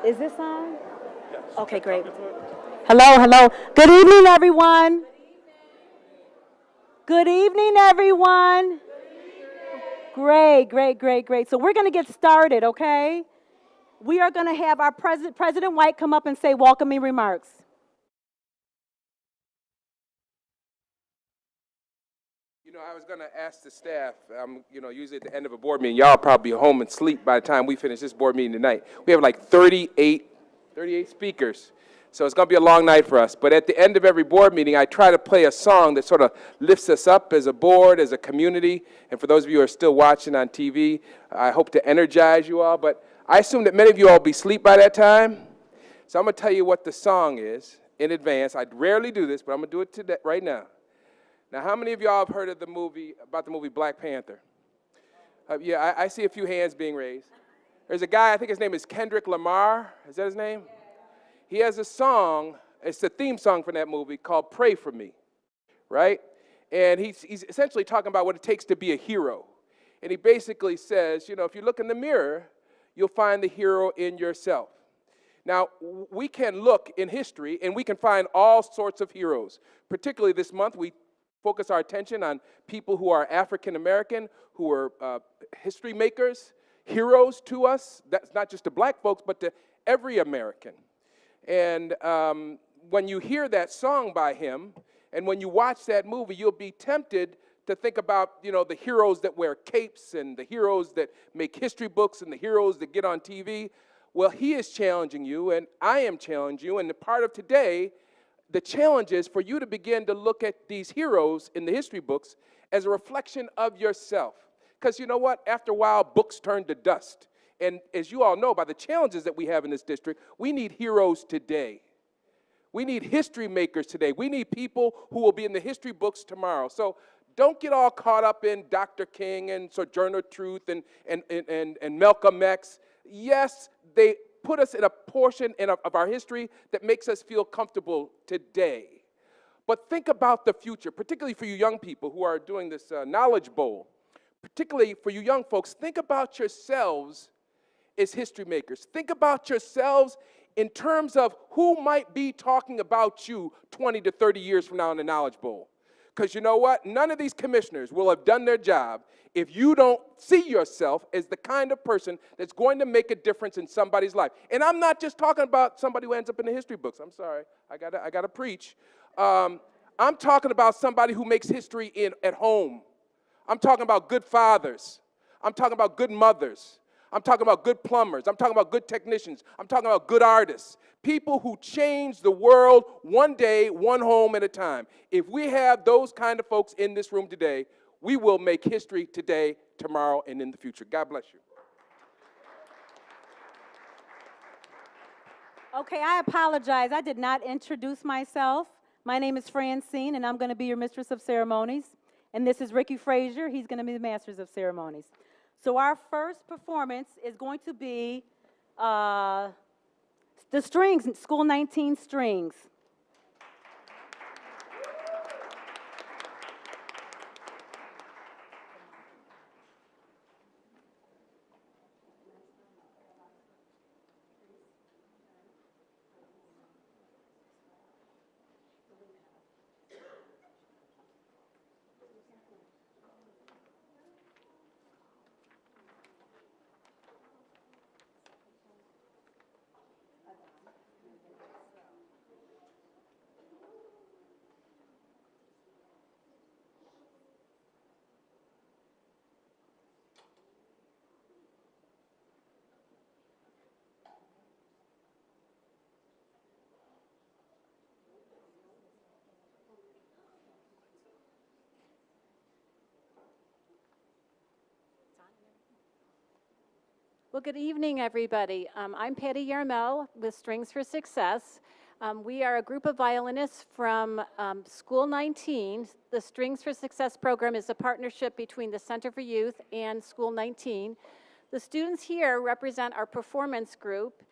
Is this on? Okay, great. Hello, hello. Good evening, everyone. Good evening, everyone. Great, great, great, great. So we're going to get started, okay? We are going to have our President White come up and say welcoming remarks. You know, I was going to ask the staff, usually at the end of a board meeting, y'all probably home and sleep by the time we finish this board meeting tonight. We have like 38 speakers, so it's going to be a long night for us. But at the end of every board meeting, I try to play a song that sort of lifts us up as a board, as a community. And for those of you who are still watching on TV, I hope to energize you all. But I assume that many of you all will be asleep by that time. So I'm going to tell you what the song is in advance. I rarely do this, but I'm going to do it today, right now. Now, how many of y'all have heard of the movie Black Panther? Yeah, I see a few hands being raised. There's a guy, I think his name is Kendrick Lamar. Is that his name? He has a song, it's the theme song for that movie called Pray For Me, right? And he's essentially talking about what it takes to be a hero. And he basically says, you know, if you look in the mirror, you'll find the hero in yourself. Now, we can look in history and we can find all sorts of heroes. Particularly this month, we focus our attention on people who are African American, who are history makers, heroes to us. That's not just to black folks, but to every American. And when you hear that song by him, and when you watch that movie, you'll be tempted to think about, you know, the heroes that wear capes and the heroes that make history books and the heroes that get on TV. Well, he is challenging you, and I am challenging you, and the part of today, the challenge is for you to begin to look at these heroes in the history books as a reflection of yourself. Because you know what? After a while, books turn to dust. And as you all know, by the challenges that we have in this district, we need heroes today. We need history makers today. We need people who will be in the history books tomorrow. So don't get all caught up in Dr. King and Sojourner Truth and Malcolm X. Yes, they put us in a portion of our history that makes us feel comfortable today. But think about the future, particularly for you young people who are doing this Knowledge Bowl. Particularly for you young folks, think about yourselves as history makers. Think about yourselves in terms of who might be talking about you 20 to 30 years from now in the Knowledge Bowl. Because you know what? None of these commissioners will have done their job if you don't see yourself as the kind of person that's going to make a difference in somebody's life. And I'm not just talking about somebody who ends up in the history books. I'm sorry. I gotta preach. I'm talking about somebody who makes history at home. I'm talking about good fathers. I'm talking about good mothers. I'm talking about good plumbers. I'm talking about good technicians. I'm talking about good artists. People who change the world one day, one home at a time. If we have those kind of folks in this room today, we will make history today, tomorrow, and in the future. God bless you. Okay, I apologize. I did not introduce myself. My name is Francine, and I'm going to be your Mistress of Ceremonies. And this is Ricky Frazier. He's going to be the Masters of Ceremonies. So our first performance is going to be the strings, School 19 Strings. Well, good evening, everybody. I'm Patty Yarmel with Strings for Success. We are a group of violinists from School 19. The Strings for Success program is a partnership between the Center for Youth and School 19. The students here represent our performance group.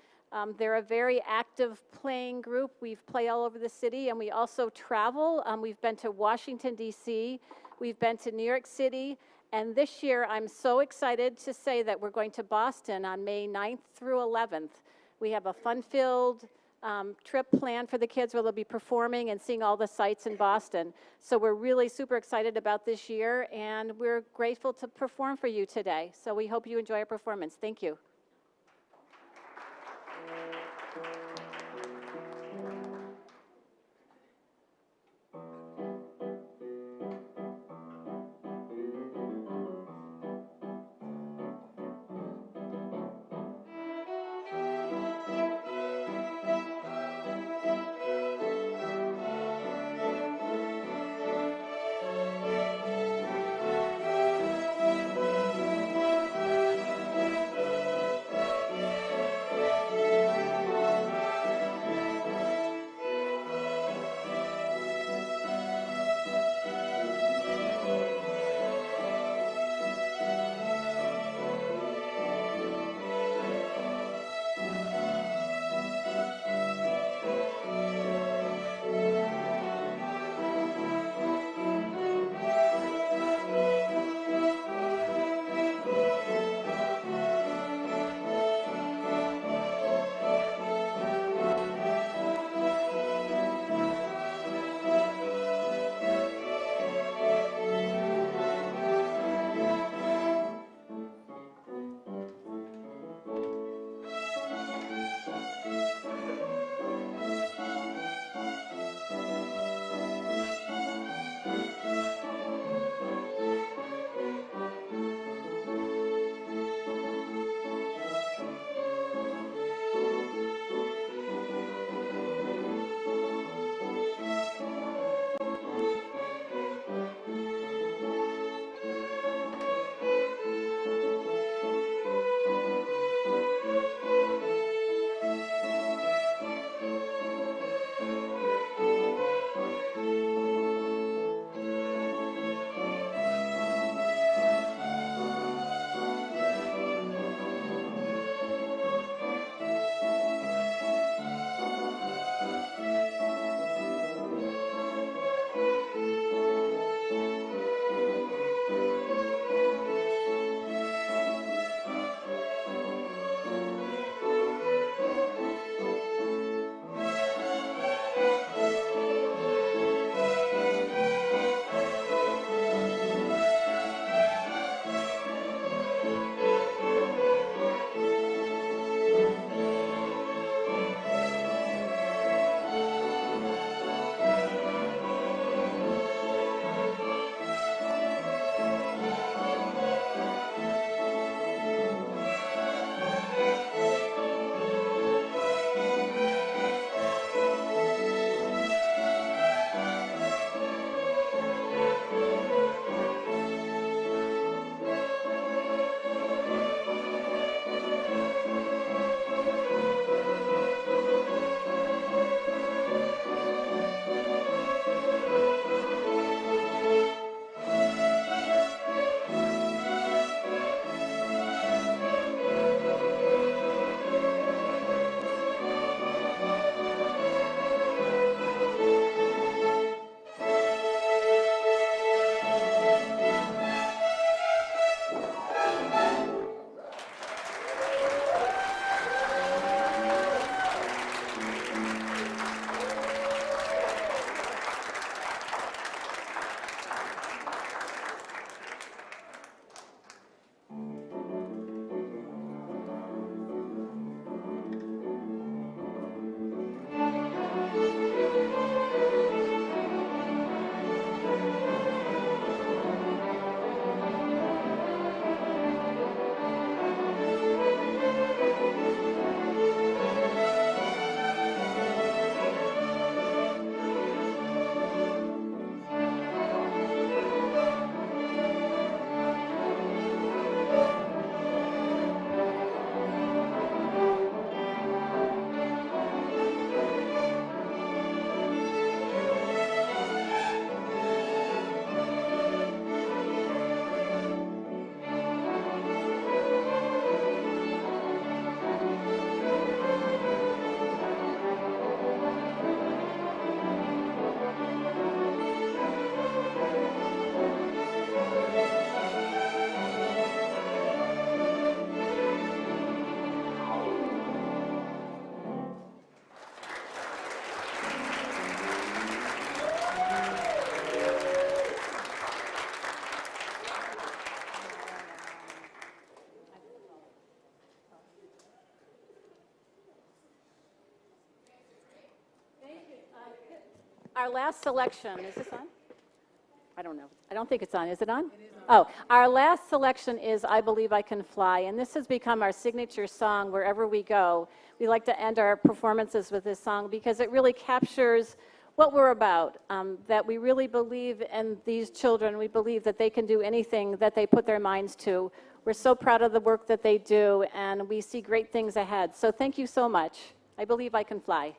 They're a very active playing group. We play all over the city, and we also travel. We've been to Washington, D.C. We've been to New York City. And this year, I'm so excited to say that we're going to Boston on May 9th through 11th. We have a fun-filled trip planned for the kids where they'll be performing and seeing all the sights in Boston. So we're really super excited about this year, and we're grateful to perform for you today. So we hope you enjoy our performance. Thank you. Our last selection, is this on? I don't know. I don't think it's on. Is it on? Oh, our last selection is I Believe I Can Fly, and this has become our signature song wherever we go. We like to end our performances with this song because it really captures what we're about, that we really believe in these children. We believe that they can do anything that they put their minds to. We're so proud of the work that they do, and we see great things ahead. So thank you so much. I Believe I Can Fly.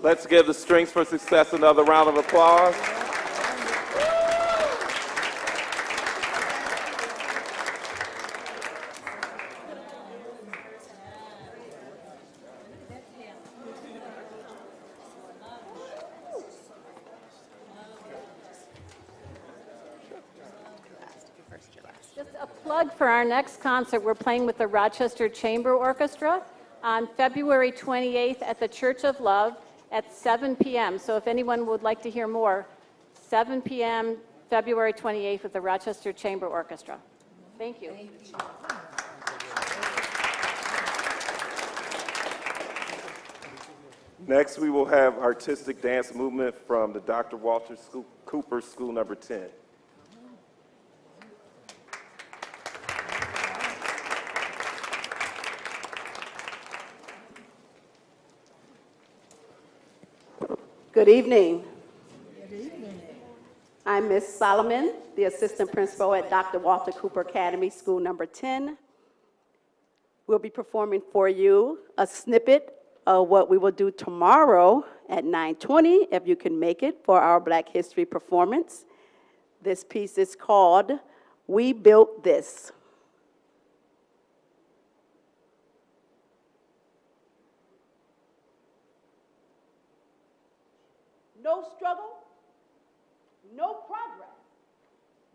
Let's give the Strings for Success another round of applause. Just a plug for our next concert. We're playing with the Rochester Chamber Orchestra on February 28th at the Church of Love at 7 p.m. So if anyone would like to hear more, 7 p.m. February 28th with the Rochester Chamber Orchestra. Thank you. Next, we will have artistic dance movement from the Dr. Walter Cooper School Number 10. Good evening. Good evening. I'm Miss Solomon, the assistant principal at Dr. Walter Cooper Academy, School Number 10. We'll be performing for you a snippet of what we will do tomorrow at 9:20, if you can make it, for our Black History performance. This piece is called We Built This. No struggle, no progress.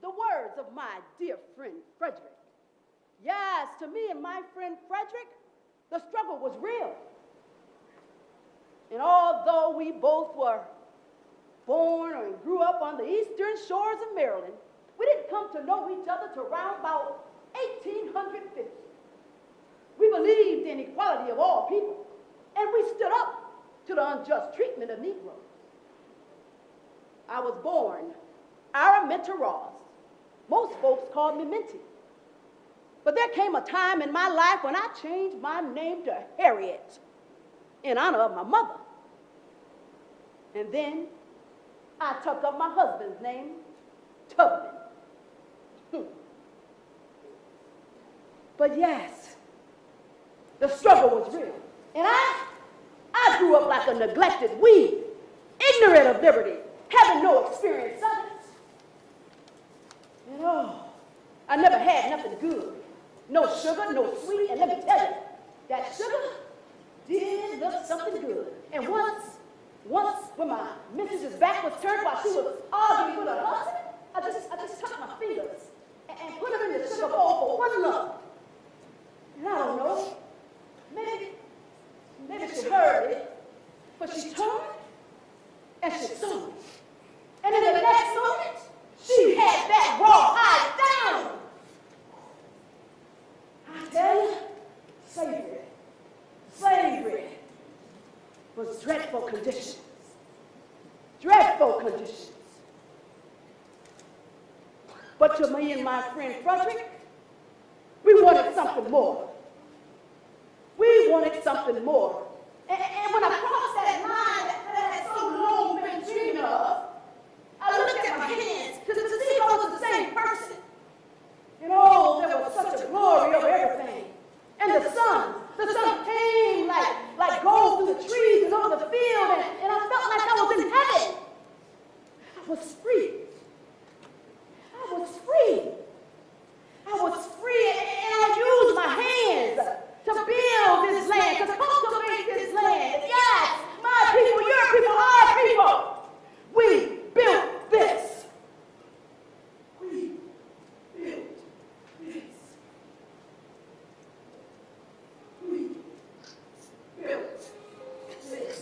The words of my dear friend Frederick. Yes, to me and my friend Frederick, the struggle was real. And although we both were born and grew up on the eastern shores of Maryland, we didn't come to know each other till around about 1850. We believed in equality of all people, and we stood up to the unjust treatment of Negroes. I was born Araminta Ross. Most folks called me Minty. But there came a time in my life when I changed my name to Harriet in honor of my mother. And then I took up my husband's name, Tubman. But yes, the struggle was real. And I grew up like a neglected weed, ignorant of liberty, having no experience of it. And oh, I never had nothing good. No sugar, no sweet, and let me tell you, that sugar did look something good. And once when my missus's back was turned while she was arguing with her husband, I just took my fingers and put them in the sugar bowl for one look. And I don't know, maybe she heard it, but she turned and she saw me. And in the next moment, she had that rawhide down. I tell you, slavery was dreadful conditions. Dreadful conditions. But to me and my friend Frederick, we wanted something more. We wanted something more. And when I crossed that line that I had so long been dreaming of, I looked at my hands to see if I was the same person. And oh, there was such a glory over everything. And the sun came like gold through the trees and over the field, and I felt like I was in heaven. I was free. I was free. I was free, and I used my hands to build this land, to cultivate this land. Yes, my people, your people, our people. We built this. We built this. We built this.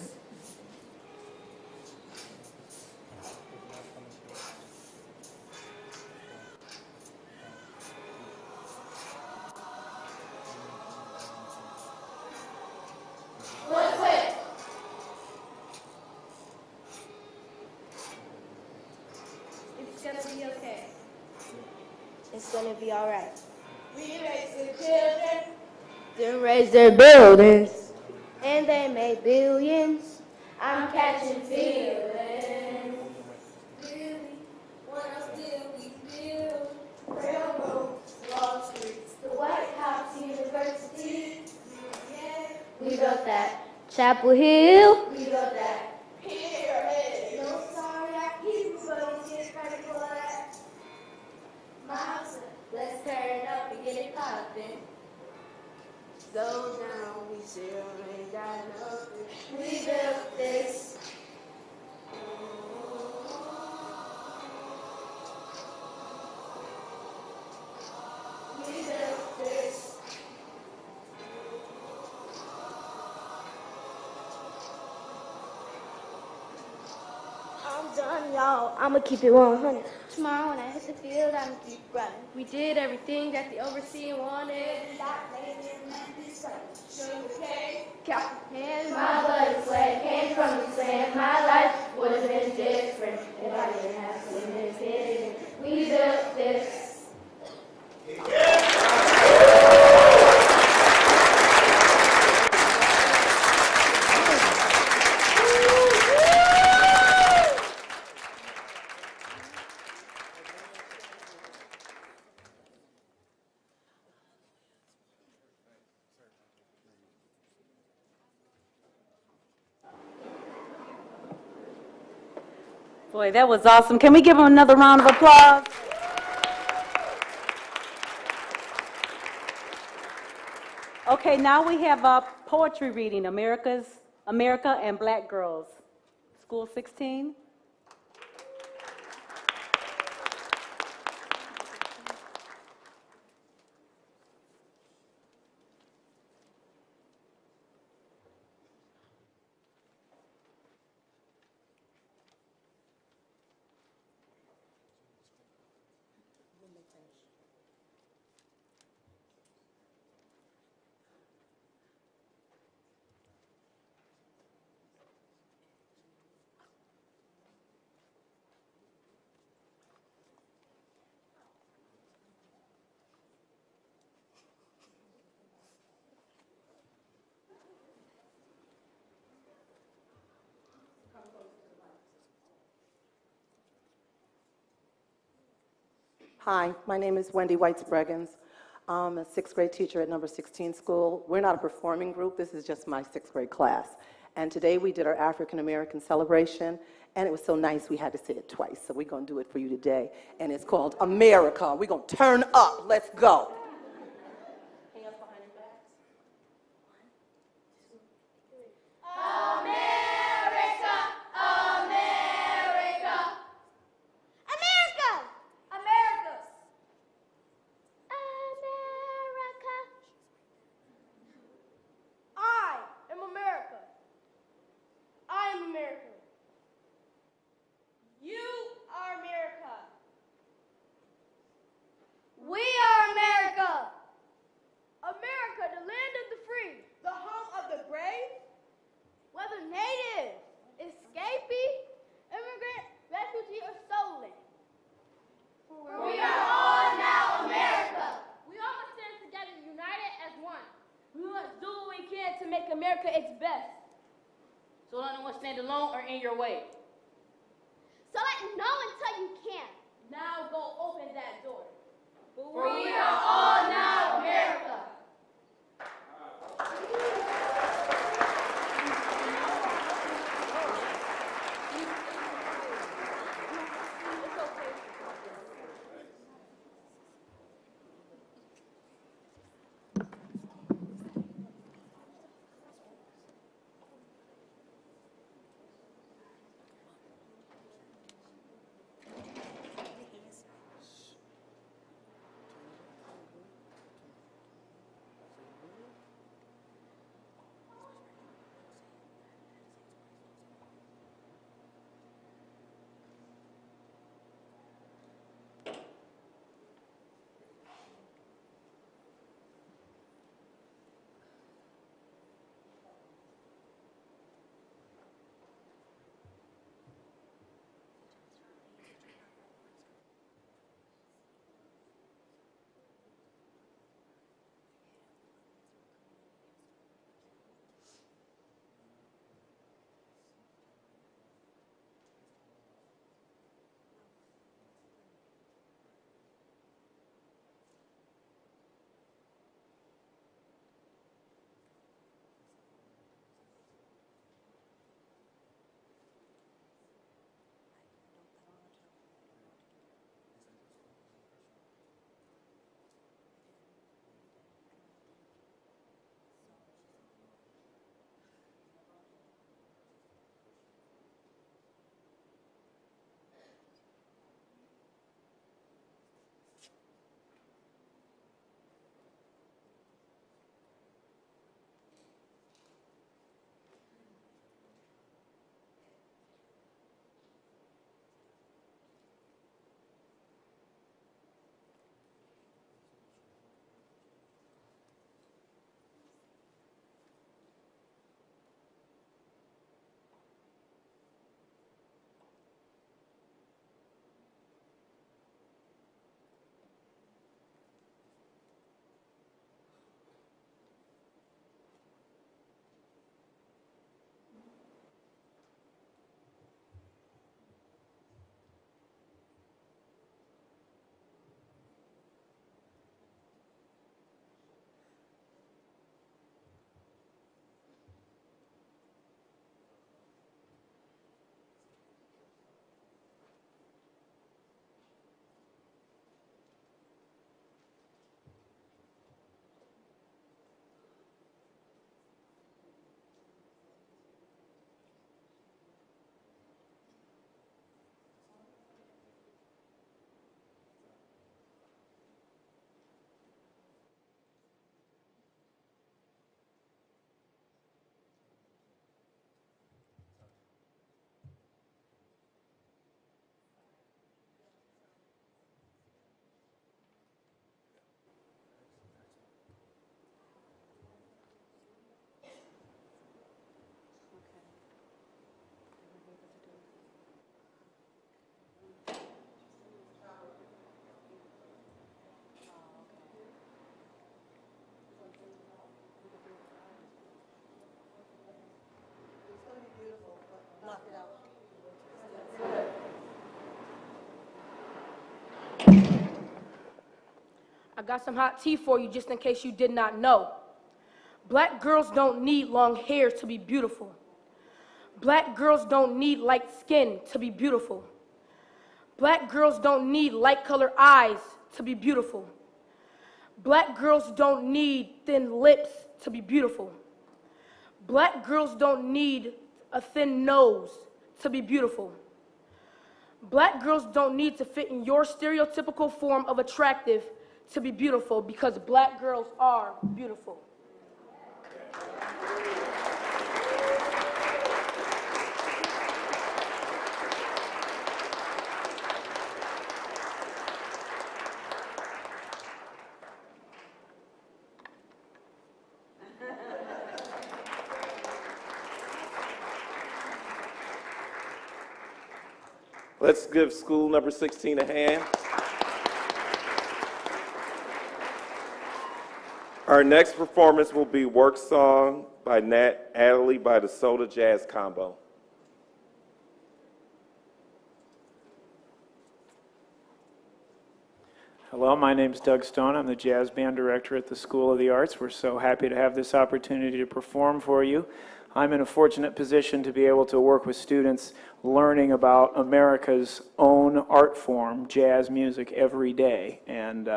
Wait. It's gonna be okay. It's gonna be all right. We raised the children. Then raise their buildings. And they made billions. I'm catching feelings. Really, what else did we build? Railroads, Wall Streets, the White House, University. Yeah, We built that Chapel Hill. we built that pyramid. No, sorry, I keep but we get credit for that. My house, let's turn up and get it poppin'. Go down, we still ain't got nothing. We built this. We built this. I'm done, y'all. I'ma keep it 100. Tomorrow when I hit the field, I'm keep running. We did everything that the overseer wanted. Stop playing and be straight. Sugar cane, Count hands, my blood sweat came from the sand. My life would have been different if I didn't have swimmers in. We built this. Boy, that was awesome. Can we give them another round of applause? Okay, now we have a poetry reading, America and Black Girls. School 16. Hi, my name is Wendy Whites-Breggins. I'm a sixth grade teacher at number 16 school. We're not a performing group, this is just my sixth grade class. And today we did our African American celebration, and it was so nice we had to say it twice, so we're gonna do it for you today. And it's called America. We're gonna turn up, let's go. Hands behind your backs. America, America, America, Americas, America. I am America. I am America. You are America. We are America. America, the land of the free, the home of the brave, whether native, escapee, immigrant, refugee, or stolen. We are all now America. We all must stand together, united as one. We must do what we can to make America its best. So let no one stand alone or in your way. So let no one tell you can't. Now go open that door. For we are all now America. I got some hot tea for you just in case you did not know. Black girls don't need long hair to be beautiful. Black girls don't need light skin to be beautiful. Black girls don't need light colored eyes to be beautiful. Black girls don't need thin lips to be beautiful. Black girls don't need a thin nose to be beautiful. Black girls don't need to fit in your stereotypical form of attractive to be beautiful, because black girls are beautiful. Let's give school number 16 a hand. Our next performance will be Work Song by Nat Adderley by the Soda Jazz Combo. Hello, my name is Doug Stone. I'm the jazz band director at the School of the Arts. We're so happy to have this opportunity to perform for you. I'm in a fortunate position to be able to work with students learning about America's own art form, jazz music, every day. And,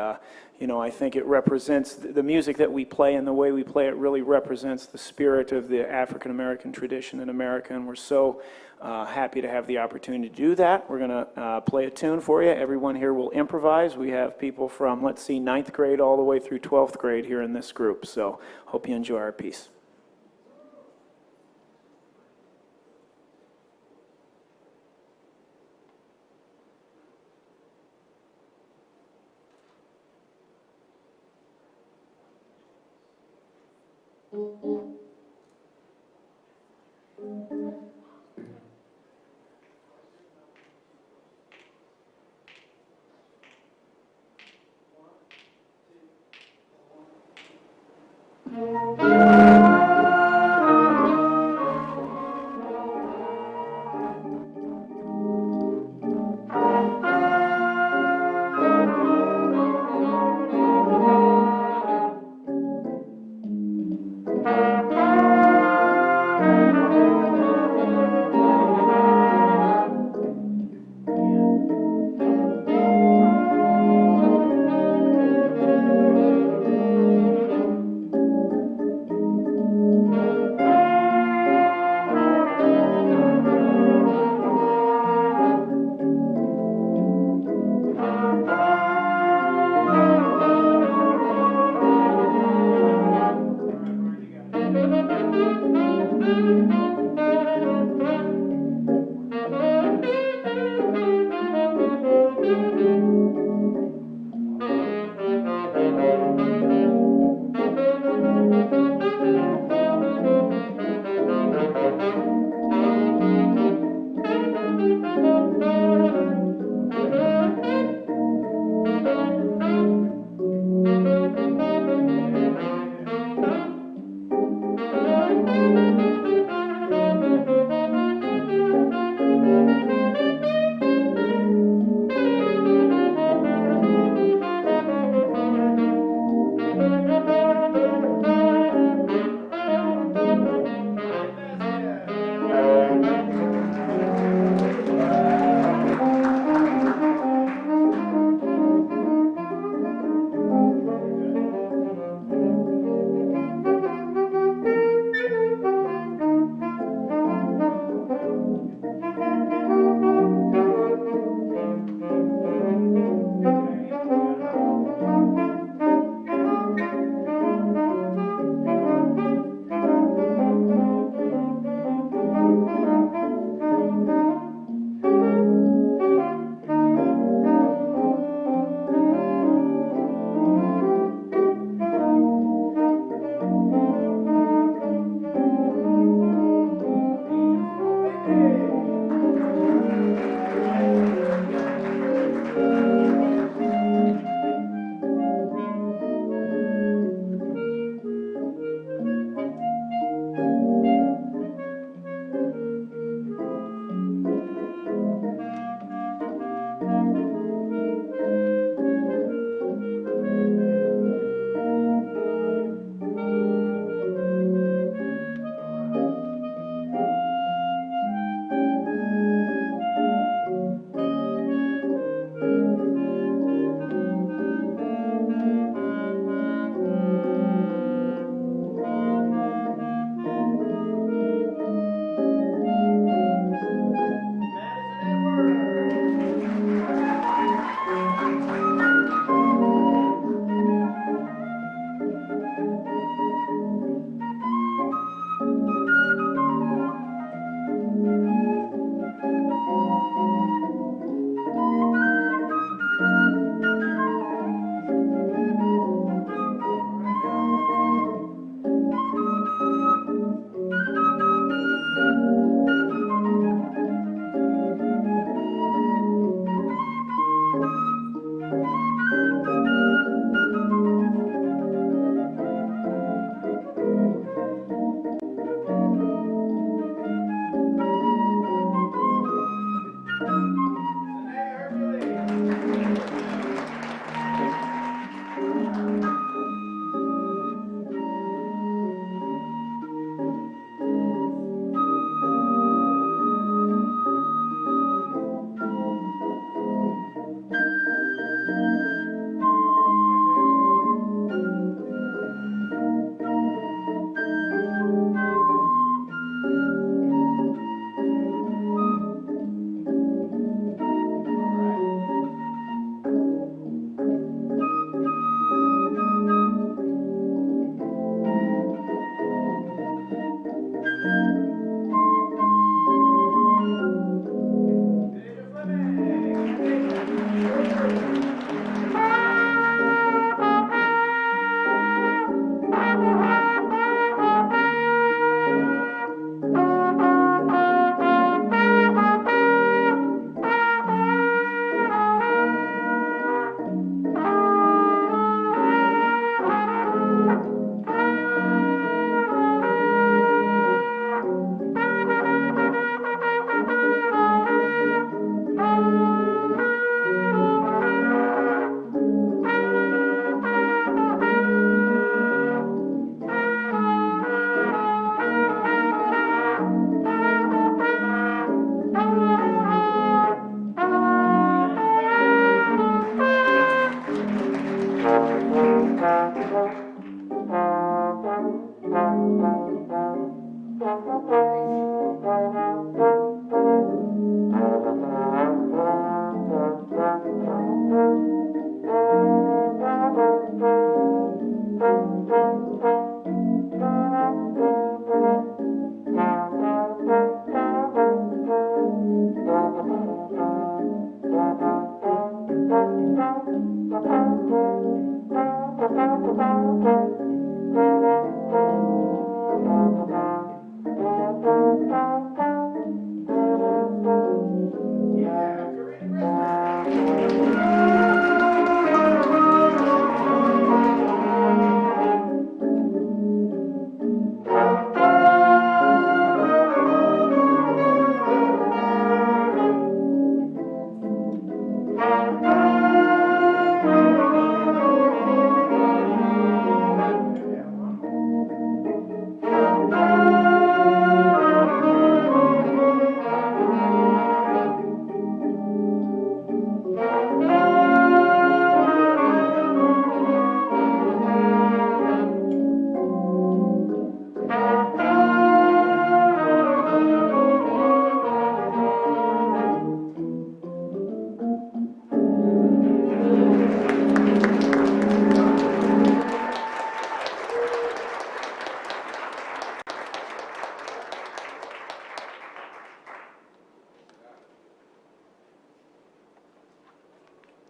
you know, I think it represents the music that we play, and the way we play it really represents the spirit of the African American tradition in America. And we're so happy to have the opportunity to do that. We're going to play a tune for you. Everyone here will improvise. We have people from, let's see, 9th grade all the way through 12th grade here in this group. So hope you enjoy our piece.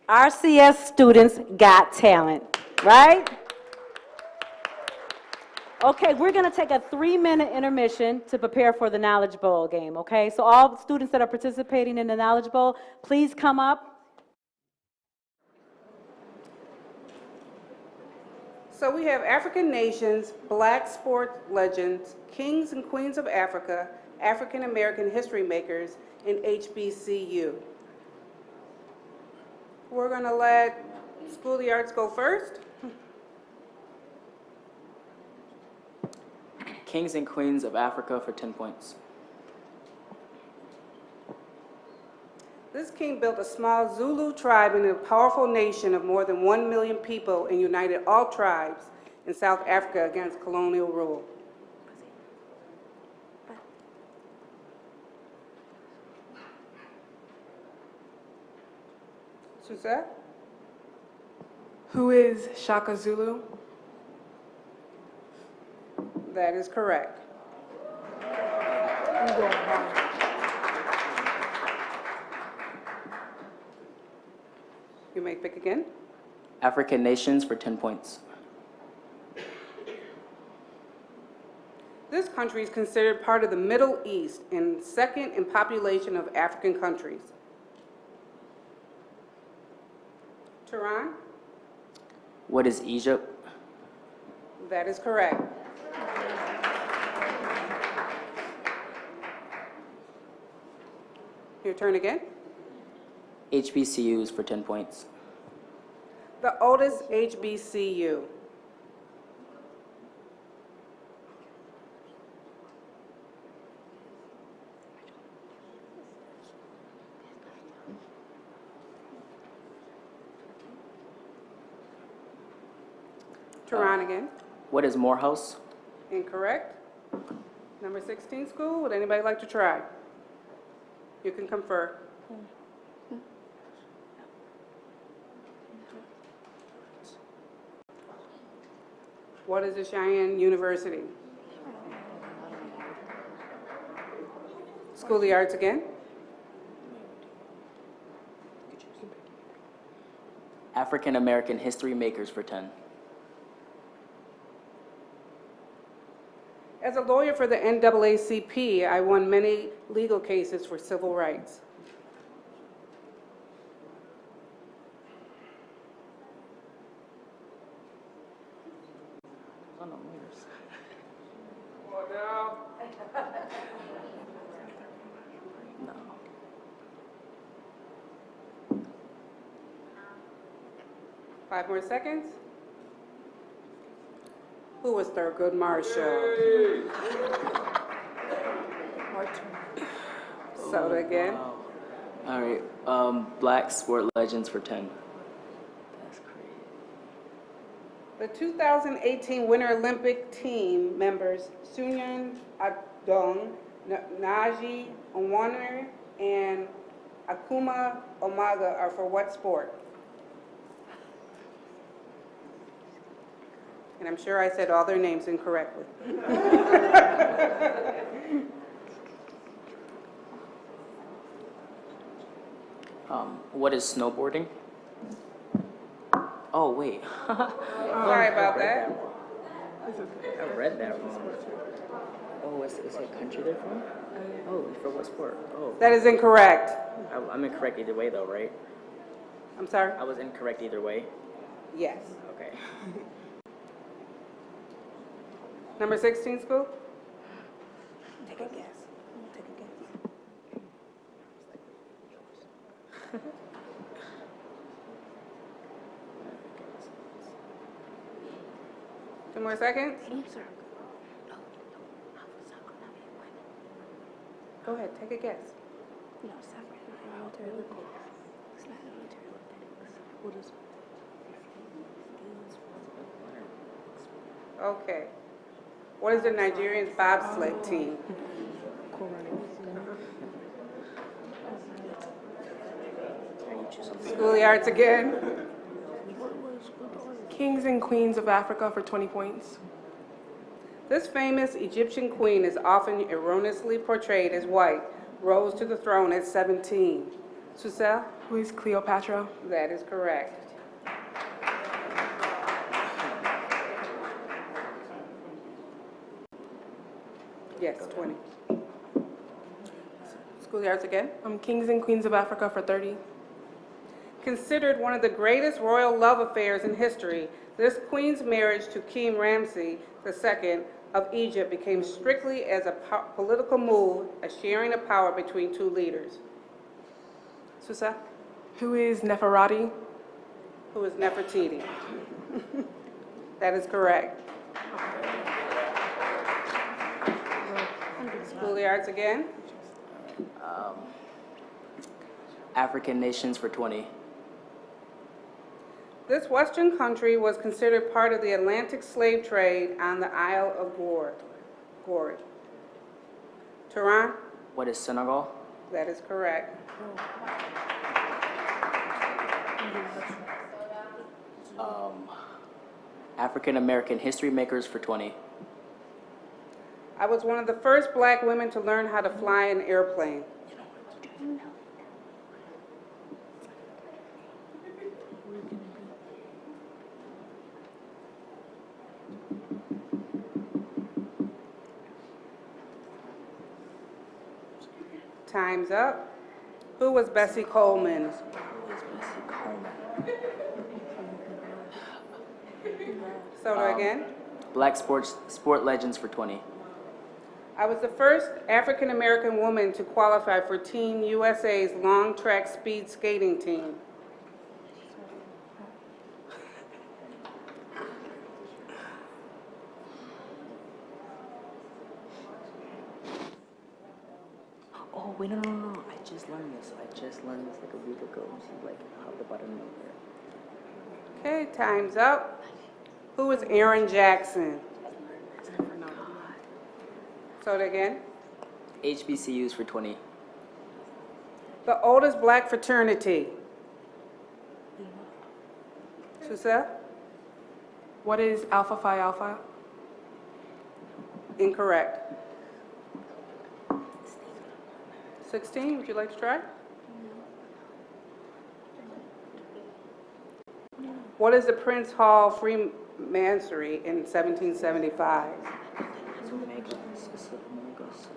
RCS students got talent, right? Okay, we're going to take a 3-minute intermission to prepare for the Knowledge Bowl game, okay? So all students that are participating in the Knowledge Bowl, please come up. So we have African nations, Black sport legends, kings and queens of Africa, African American history makers, and HBCU. We're going to let School of the Arts go first. Kings and Queens of Africa for 10 points. This king built a small Zulu tribe in a powerful nation of more than 1 million people and united all tribes in South Africa against colonial rule. Suzette? Who is Shaka Zulu? That is correct. You may pick again. African nations for 10 points. This country is considered part of the Middle East and second in population of African countries. Tehran? What is Egypt? That is correct. Your turn again. HBCUs for 10 points. The oldest HBCU. Tehran again. What is Morehouse? Incorrect. Number 16 school, would anybody like to try? You can confer. What is the Cheyenne University? School of the Arts again. African American history makers for 10. As a lawyer for the NAACP, I won many legal cases for civil rights. Come on now. No. Five more seconds. Who was Thurgood Marshall? Soda again. Wow. All right. Black sport legends for 10. That's crazy. The 2018 Winter Olympic team members Sunyan Adong, Naji Onwunere, and Akuma Omaga are for what sport? And I'm sure I said all their names incorrectly. What is snowboarding? Oh, wait. Sorry about that. I read that wrong. Oh, is it country they're from? Oh, for what sport? Oh. That is incorrect. I'm incorrect either way, though, right? I'm sorry? I was incorrect either way? Yes. Okay. Number 16 school? Take a guess. Take a guess. 2 more seconds. Go ahead, take a guess. Okay. What is the Nigerian bobsled team? Schoolyards again. Kings and Queens of Africa for 20 points. This famous Egyptian queen is often erroneously portrayed as white, rose to the throne at 17. Susel? Who is Cleopatra? That is correct. Yes, 20. Schoolyards again. Kings and Queens of Africa for 30. Considered one of the greatest royal love affairs in history, this queen's marriage to King Ramses II of Egypt became strictly as a political move, a sharing of power between two leaders. Susa? Who is Nefertiti? Who is Nefertiti? That is correct. Schoolyards again. African nations for 20. This western country was considered part of the Atlantic slave trade on the Isle of Gorée. Tehran? What is Senegal? That is correct. African American history makers for 20. I was one of the first black women to learn how to fly an airplane. Time's up. Who was Bessie Coleman? Soda again. Black sport legends for 20. I was the first African American woman to qualify for Team USA's long track speed skating team. Oh, wait, no. I just learned this. Like a week ago. She like hopped up out of nowhere. Okay, time's up. Who is Aaron Jackson? Soda again. HBCUs for 20. The oldest black fraternity. Susel? What is Alpha Phi Alpha? Incorrect. 16, would you like to try? What is the Prince Hall Freemasonry in 1775?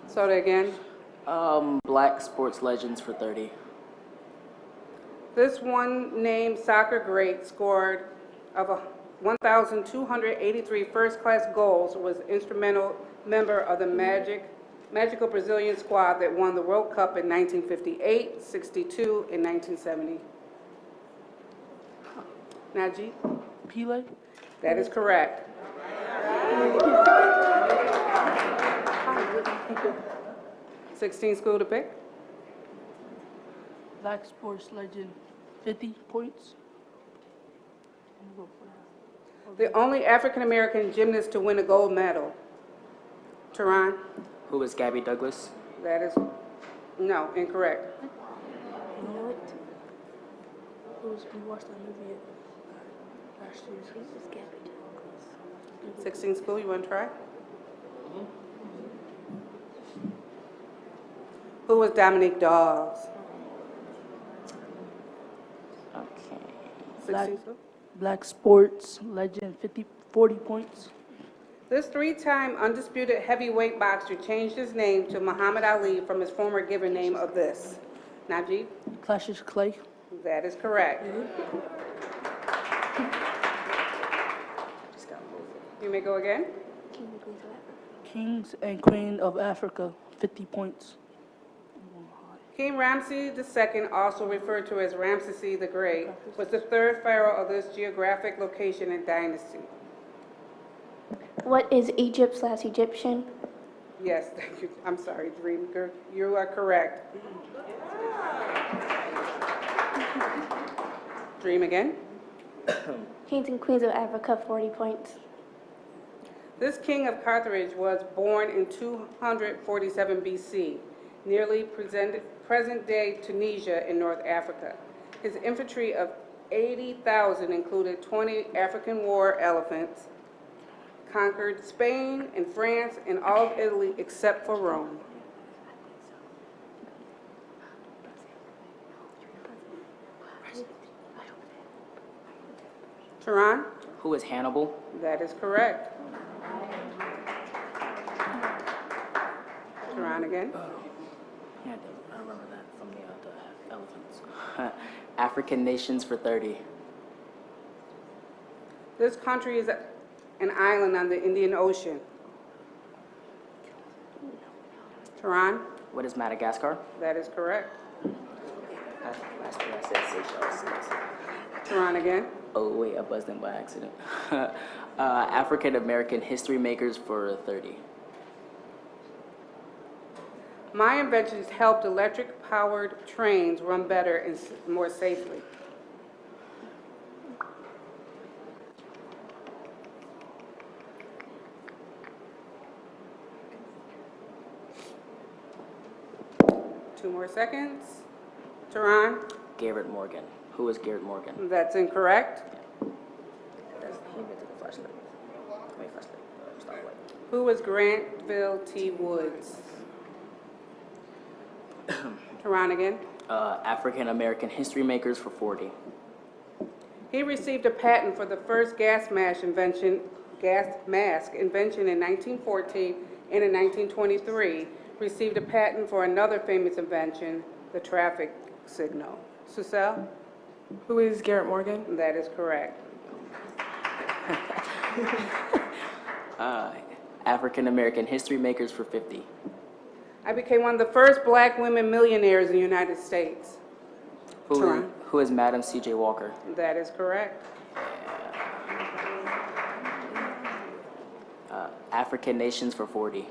Soda again. Black sports legends for 30. This one named soccer great scored of 1,283 first-class goals, was instrumental member of the magical Brazilian squad that won the World Cup in 1958, 62, and 1970. Najee? Pele? That is correct. 16 school to pick. Black sports legend, 50 points. The only African-American gymnast to win a gold medal. Tehran? Who is Gabby Douglas? That is, no, incorrect. You know what? We watched that movie last year. It was Gabby Douglas. 16 school, you want to try? Who was Dominique Dawes? Okay. 16 school? Black sports legend, 40 points. This three-time undisputed heavyweight boxer changed his name to Muhammad Ali from his former given name of this. Najee? Cassius Clay. That is correct. You may go again. Kings and Queen of Africa, 50 points. King Ramses II, also referred to as Ramses the Great, was the third pharaoh of this geographic location and dynasty. What is Egypt/Egyptian? Yes, thank you. I'm sorry, Dreamer. You are correct. Dream again. Kings and Queens of Africa, 40 points. This king of Carthage was born in 247 BC, nearly present-day Tunisia in North Africa. His infantry of 80,000 included 20 African war elephants, conquered Spain and France and all of Italy except for Rome. Tehran? Who is Hannibal? That is correct. Tehran again. Yeah, I remember that from the elephants. African nations for 30. This country is an island on the Indian Ocean. Tehran? What is Madagascar? That is correct. Last year I said Seychelles. Tehran again. Oh, wait, I buzzed in by accident. African American history makers for 30. My inventions helped electric-powered trains run better and more safely. Two more seconds. Tehran? Garrett Morgan. Who is Garrett Morgan? That's incorrect. Who was Granville T. Woods? Tehran again. African American history makers for 40. He received a patent for the first gas mask invention in 1914, and in 1923 received a patent for another famous invention, the traffic signal. Susel? Who is Garrett Morgan? That is correct. African American history makers for 50. I became one of the first black women millionaires in the United States. Who is Madam C.J. Walker? That is correct. African nations for 40.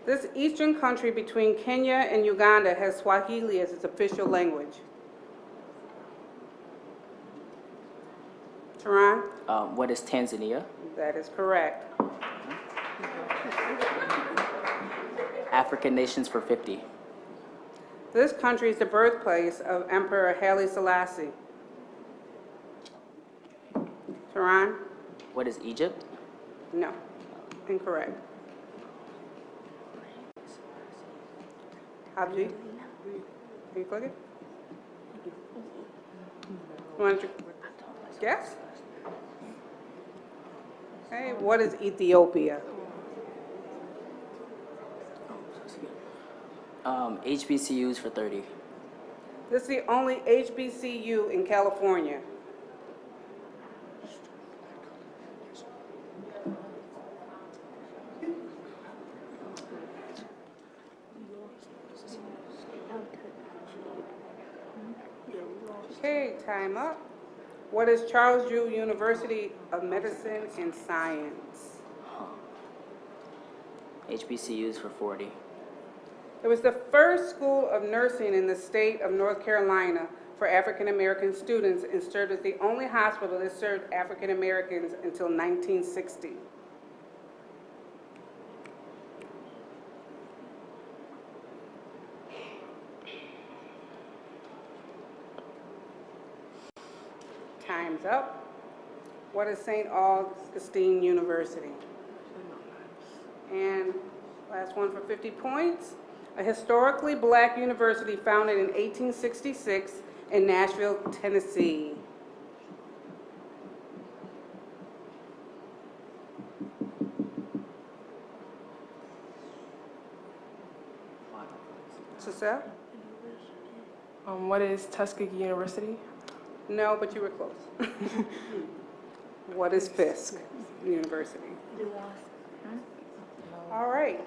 This eastern country between Kenya and Uganda has Swahili as its official language. Tehran? What is Tanzania? That is correct. African nations for 50. This country is the birthplace of Emperor Haile Selassie. Tehran? What is Egypt? No, incorrect. Habji? Are you clicking? You want to guess? Okay, what is Ethiopia? HBCUs for 30. This is the only HBCU in California. Okay, time up. What is Charles Drew University of Medicine and Science? HBCUs for 40. It was the first school of nursing in the state of North Carolina for African American students and served as the only hospital that served African Americans until 1960. Time's up. What is St. Augustine University? And last one for 50 points. A historically black university founded in 1866 in Nashville, Tennessee. Cecile? What is Tuskegee University? No, but you were close. What is Fisk University? All right.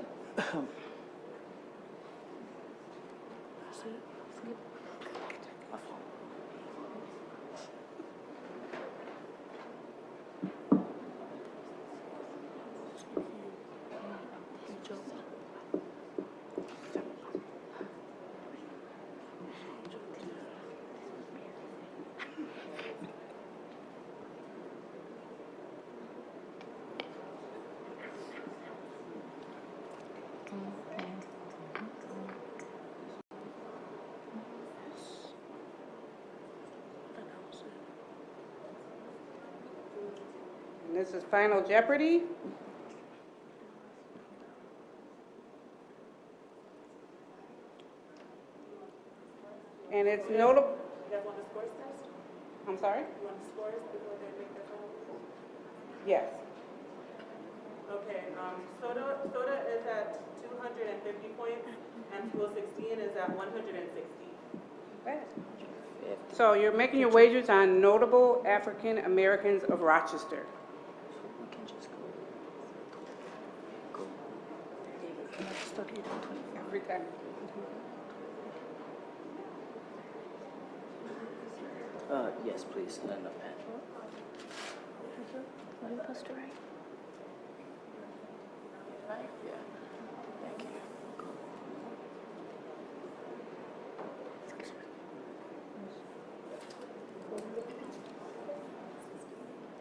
And this is Final Jeopardy. And it's notable. You guys want the scores test? I'm sorry? You want the scores before they make their final? Yes. Okay, soda is at 250 points, and school 16 is at 160. So you're making your wagers on notable African Americans of Rochester. Every time. Yes, please, and a pen. Right? Yeah. Thank you.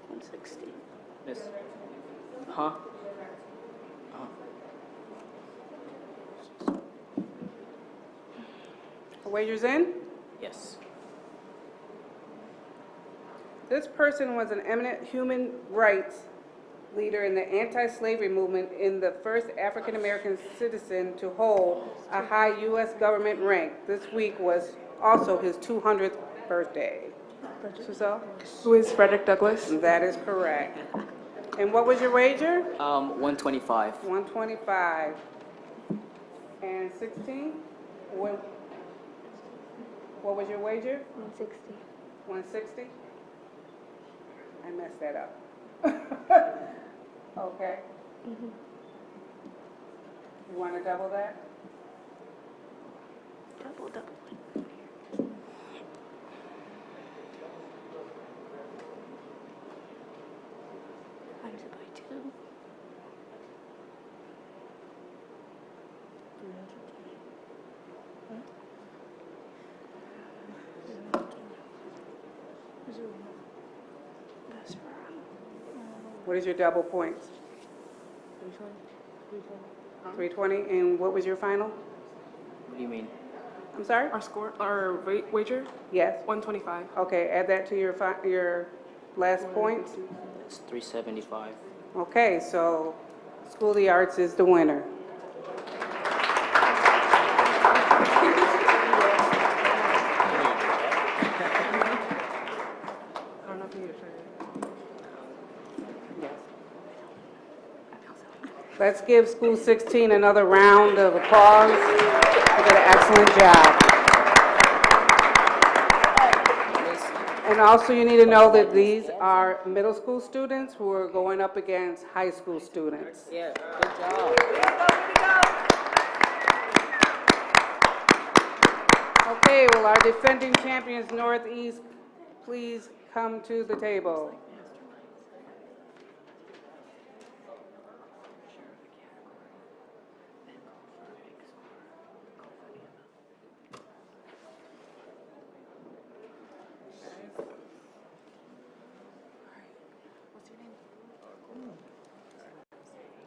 160. Miss. Huh? Wagers in? Yes. This person was an eminent human rights leader in the anti-slavery movement and the first African-American citizen to hold a high U.S. government rank. This week was also his 200th birthday. Suzelle? Who is Frederick Douglass? That is correct. And what was your wager? 125. 125. And 16? What was your wager? 160. 160? I messed that up. Okay. You want to double that? Double. Times it by 2. What is your double points? 320. And what was your final? What do you mean? I'm sorry? Our wager? Yes. 125. Okay, add that to your last point. It's 375. Okay, so School of the Arts is the winner. Let's give School 16 another round of applause. They did an excellent job. And also you need to know that these are middle school students who are going up against high school students. Yeah, good job. Okay, will our defending champions Northeast please come to the table?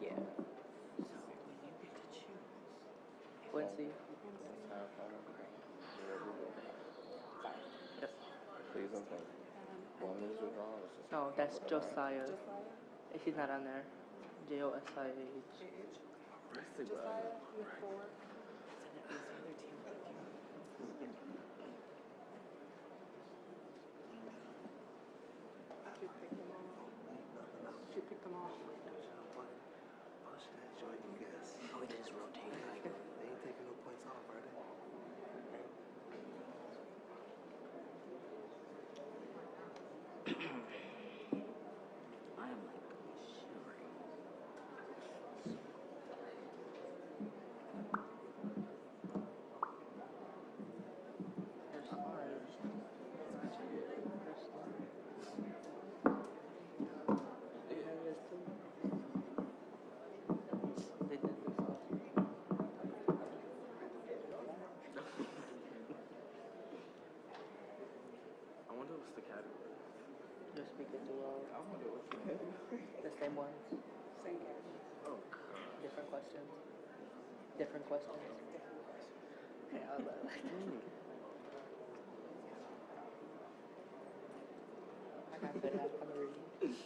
Yeah. Quincy. Yep. No, that's Josiah. He's not on there. Josiah. Oh, we just rotate like. They ain't taking no points off, are they? Same ones? Same category. Different questions? Different questions? Okay, I like that. I got good at reading. It's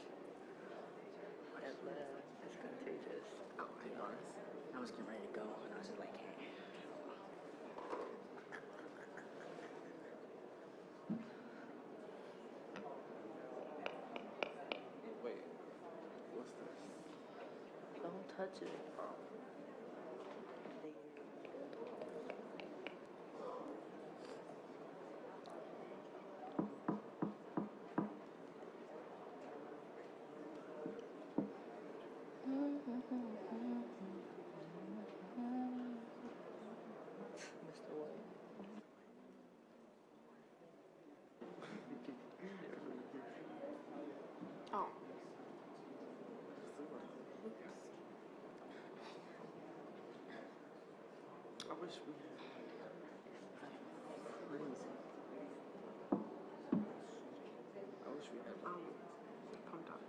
contagious. Oh, to be honest, I was getting ready to go, and I was just like, hey. Wait, what's this? Don't touch it. Mr. White. Oh. I wish we had. I wish we had. Come down.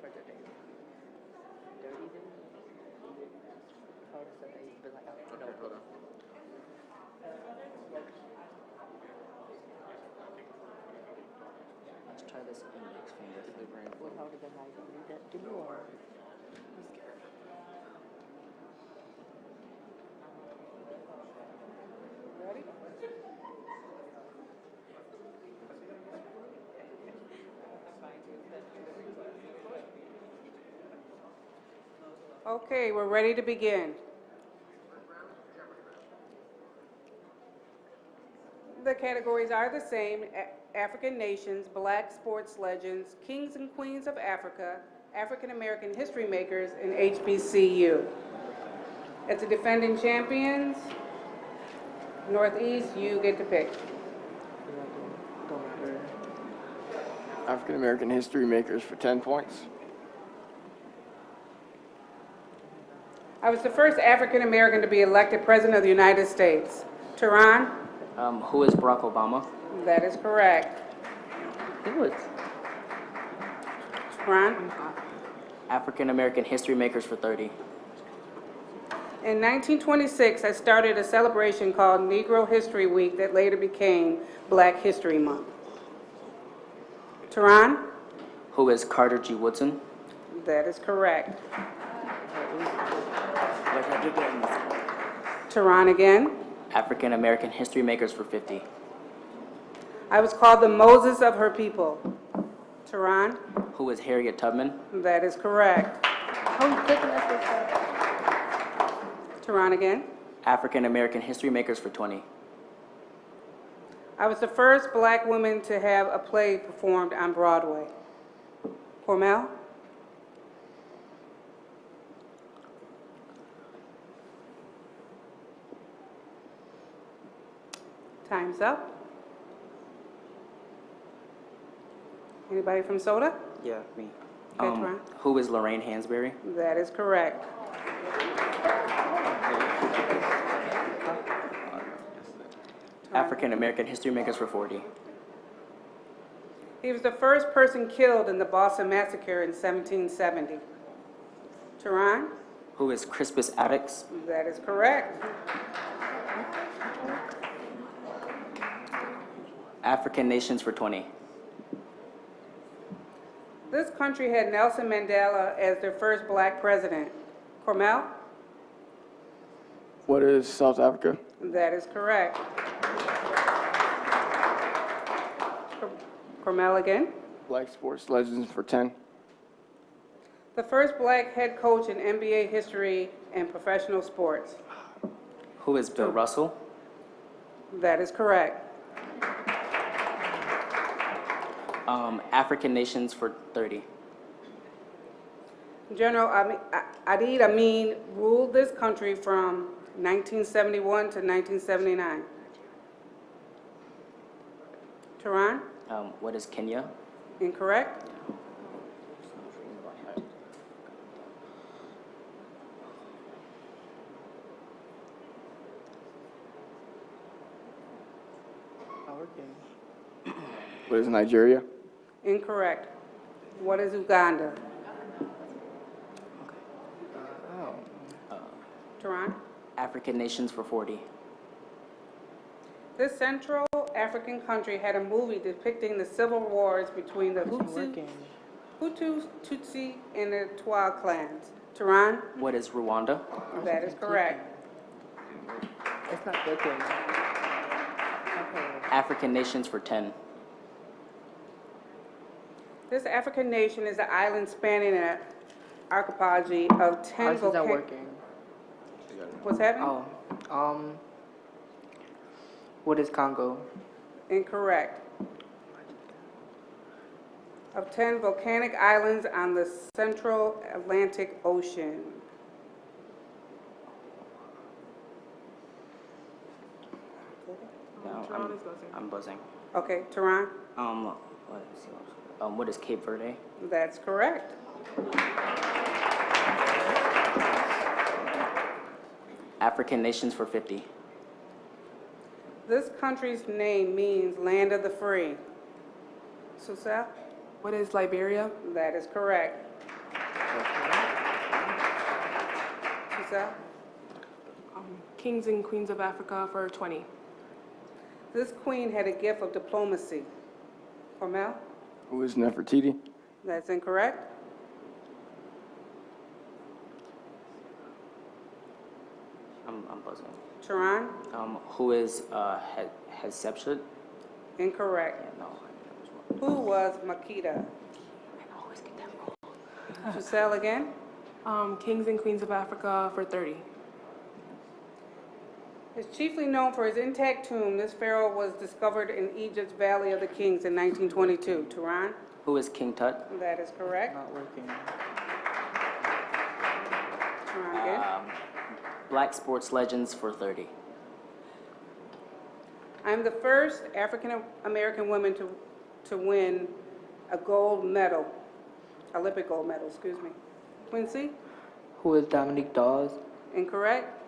For the day. Dirty day? I would have said that you'd be like, oh, no. Hold on. Let's try this index finger. What harder than I can read that? Do you or? Ready? Okay, we're ready to begin. The categories are the same: African nations, Black sports legends, kings and queens of Africa, African American history makers, and HBCU. As the defending champions, Northeast, you get to pick. African American history makers for 10 points. I was the first African American to be elected President of the United States. Tehran? Who is Barack Obama? That is correct. Who is? Tehran? African American history makers for 30. In 1926, I started a celebration called Negro History Week that later became Black History Month. Tehran? Who is Carter G. Woodson? That is correct. Tehran again. African American history makers for 50. I was called the Moses of her people. Tehran? Who is Harriet Tubman? That is correct. Tehran again. African American history makers for 20. I was the first Black woman to have a play performed on Broadway. Cormel? Time's up. Anybody from Soda? Yeah, me. Okay, Tehran. Who is Lorraine Hansberry? That is correct. African American history makers for 40. He was the first person killed in the Boston Massacre in 1770. Tehran? Who is Crispus Attucks? That is correct. African nations for 20. This country had Nelson Mandela as their first Black president. Cormel? What is South Africa? That is correct. Cormel again. Black sports legends for 10. The first Black head coach in NBA history and professional sports. Who is Bill Russell? That is correct. African nations for 30. General Idi Amin ruled this country from 1971 to 1979. Tehran? What is Kenya? Incorrect. What is Nigeria? Incorrect. What is Uganda? Tehran? African nations for 40. This Central African country had a movie depicting the civil wars between the Hutus, Tutsi, and the Twa clans. Tehran? What is Rwanda? That is correct. It's not cooking. African nations for 10. This African nation is an island spanning an archipelago of 10 volcanoes. What's happening? What is Congo? Incorrect. Of 10 volcanic islands on the Central Atlantic Ocean. No, I'm buzzing. Okay, Tehran? What is Cape Verde? That's correct. African nations for 50. This country's name means land of the free. Susel? What is Liberia? That is correct. Susel? Kings and Queens of Africa for 20. This queen had a gift of diplomacy. Cormel? Who is Nefertiti? That's incorrect. I'm buzzing. Tehran? Who is Hatshepsut? Incorrect. Yeah, no. Who was Makeda? I always get that wrong. Susel again? Kings and Queens of Africa for 30. Is chiefly known for his intact tomb. This pharaoh was discovered in Egypt's Valley of the Kings in 1922. Tehran? Who is King Tut? That is correct. Not working. Tehran again. Black sports legends for 30. I'm the first African American woman to win a gold medal, Olympic gold medal, excuse me. Quincy? Who is Dominique Dawes? Incorrect.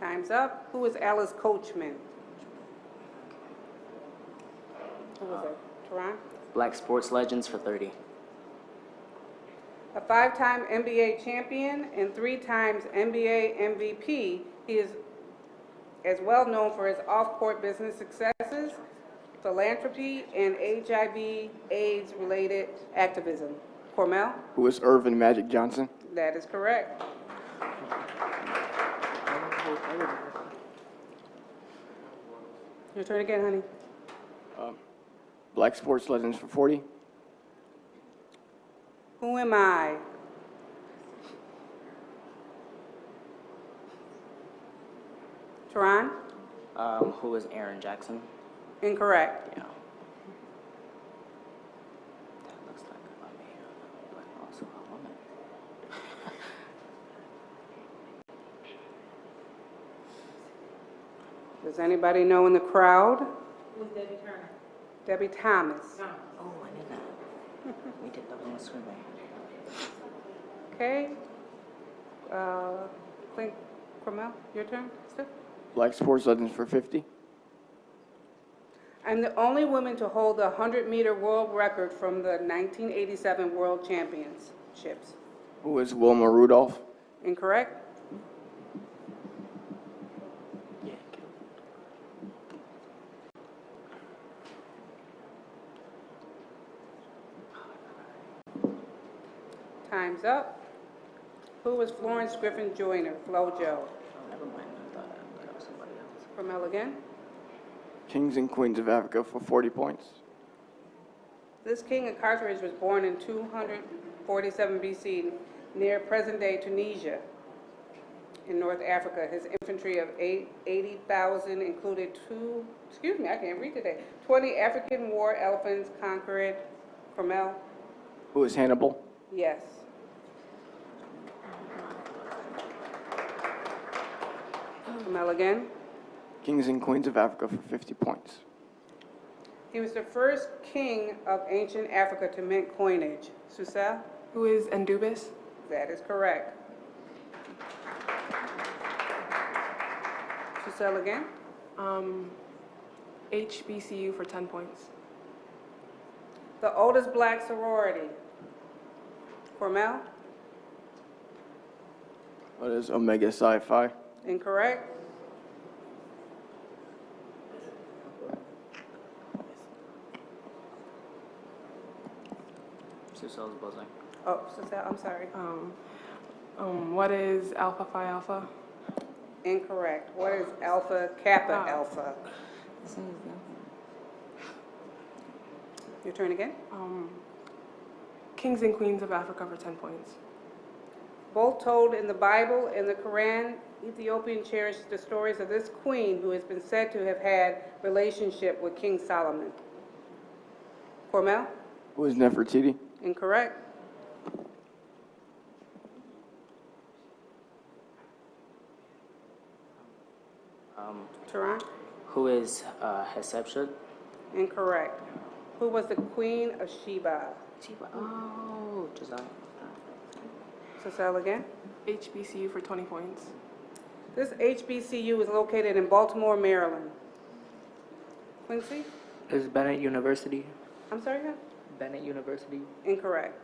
Time's up. Who is Alice Coachman? Who was that? Tehran? Black sports legends for 30. A 5-time NBA champion and 3 times NBA MVP, he is as well known for his off-court business successes, philanthropy, and HIV/AIDS-related activism. Cormel? Who is Irvin Magic Johnson? That is correct. Your turn again, honey. Black sports legends for 40. Who am I? Tehran? Who is Aaron Jackson? Incorrect. Yeah. That looks like a man, but also a woman. Does anybody know in the crowd? Who's Debbie Turner? Debbie Thomas. Oh, I knew that. We did that on the survey. Okay. Clint Cormel, your turn. Steph? Black sports legends for 50. I'm the only woman to hold the 100-meter world record from the 1987 World Championships. Who is Wilma Rudolph? Incorrect? Time's up. Who was Florence Griffin Joyner, FloJo? Oh, never mind. I thought that was somebody else. Cormel again. Kings and Queens of Africa for 40 points. This king of Carthage was born in 247 BC near present-day Tunisia in North Africa. His infantry of 80,000 included 20 African war elephants conquered. Cormel? Who is Hannibal? Yes. Cormel again. Kings and Queens of Africa for 50 points. He was the first king of ancient Africa to mint coinage. Susel? Who is Endubis? That is correct. Giselle again. HBCU for 10 points. The oldest black sorority. Cormel? What is Omega Psi Phi? Incorrect. Susel's buzzing. Oh, Giselle, I'm sorry. What is Alpha Phi Alpha? Incorrect. What is Alpha Kappa Alpha? Your turn again. Kings and Queens of Africa for 10 points. Both told in the Bible and the Quran, Ethiopian cherishes the stories of this queen who has been said to have had relationship with King Solomon. Cormel? Who is Nefertiti? Incorrect. Tehran? Who is Hatshepsut? Incorrect. Who was the queen of Sheba? Sheba. Oh, Josiah. Giselle again. HBCU for 20 points. This HBCU is located in Baltimore, Maryland. Quincy? Is Bennett University? I'm sorry, huh? Bennett University? Incorrect.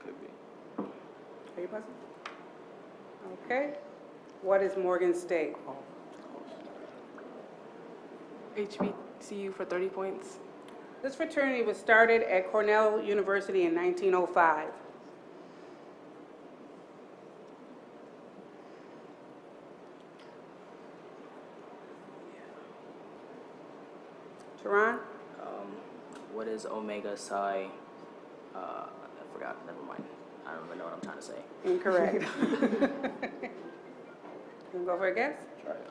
Could be. Are you buzzing? Okay. What is Morgan State? HBCU for 30 points. This fraternity was started at Cornell University in 1905. Tehran? What is Omega Psi? I forgot. Never mind. I don't even know what I'm trying to say. Incorrect. You can go for a guess? Try it.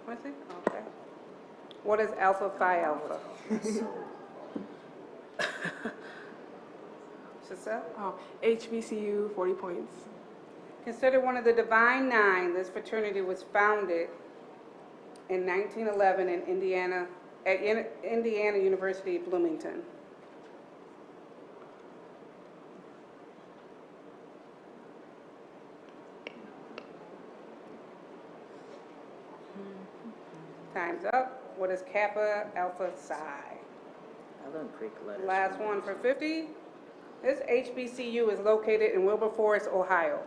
Quincy? Okay. What is Alpha Phi Alpha? Giselle? HBCU 40 points. Considered one of the Divine Nine, this fraternity was founded in 1911 in Indiana, at Indiana University, Bloomington. Time's up. What is Kappa Alpha Psi? I learned Greek letters. Last one for 50. This HBCU is located in Wilberforce, Ohio.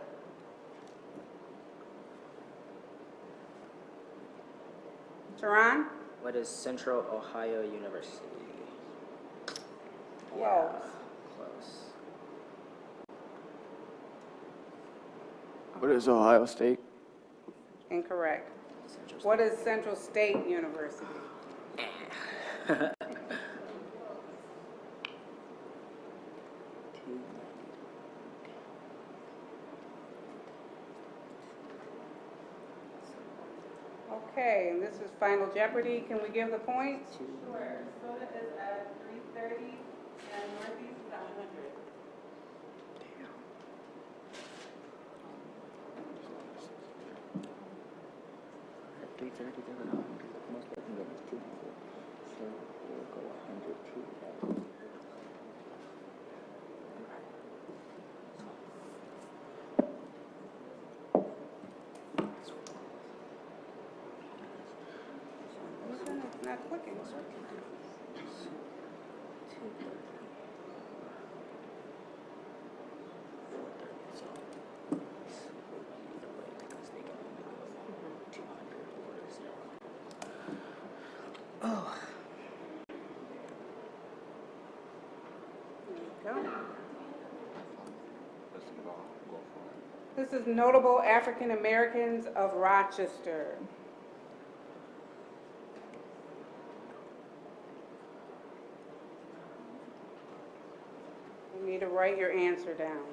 Tehran? What is Central Ohio University? Close. Close. What is Ohio State? Incorrect. What is Central State University? Okay, and this is Final Jeopardy. Can we give the points? Sure. Soda is at 330 and Northeast is at 100. 330 to the 100. Most likely that is 200. So we'll go 100 to that. It's not clicking. Oh. There you go. This is notable African Americans of Rochester. You need to write your answer down.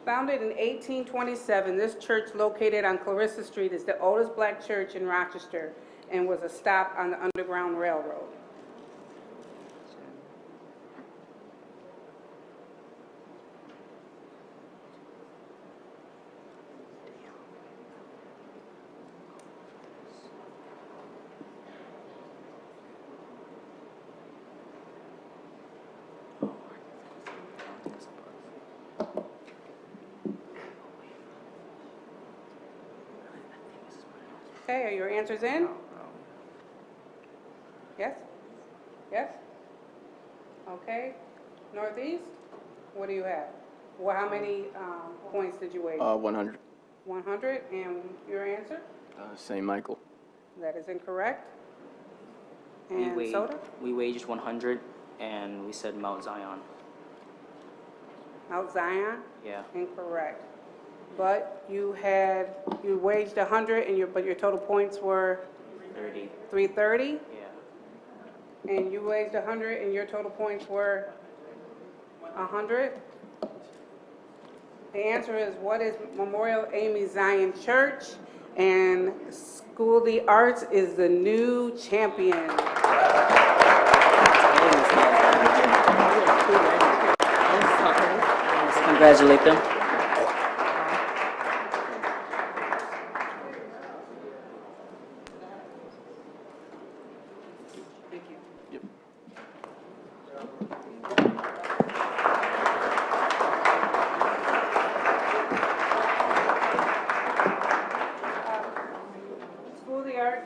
Founded in 1827, this church located on Clarissa Street is the oldest black church in Rochester and was a stop on the Underground Railroad. Okay, are your answers in? Yes? Yes? Okay. Northeast, what do you have? Well, how many points did you wage? 100. 100, and your answer? St. Michael. That is incorrect. We And waged, Soda? we waged 100, and we said Mount Zion. Mount Zion? Yeah. Incorrect. But you waged 100, and but your total points were 30. 330, Yeah. and you waged 100, and your total points were 100. The answer is, what is Memorial Amy Zion Church? And School of the Arts is the new champion. Congratulate them. School of the Arts.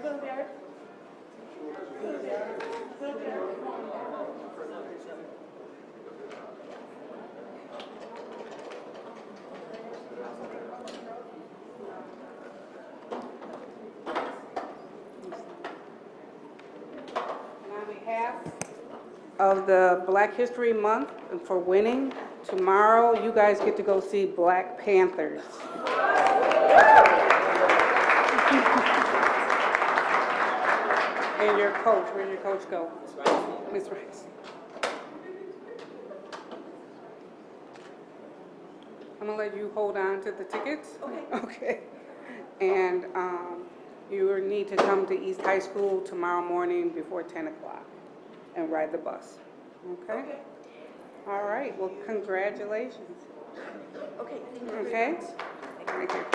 On behalf of the Black History Month and for winning, tomorrow you guys get to go see Black Panthers. And your coach, where'd your coach go? Miss Rice. I'm gonna let you hold on to the tickets. Okay. Okay. And you need to come to East High School tomorrow morning before 10 o'clock and ride the bus. Okay? All right, well, congratulations. Okay. Okay? Thank you.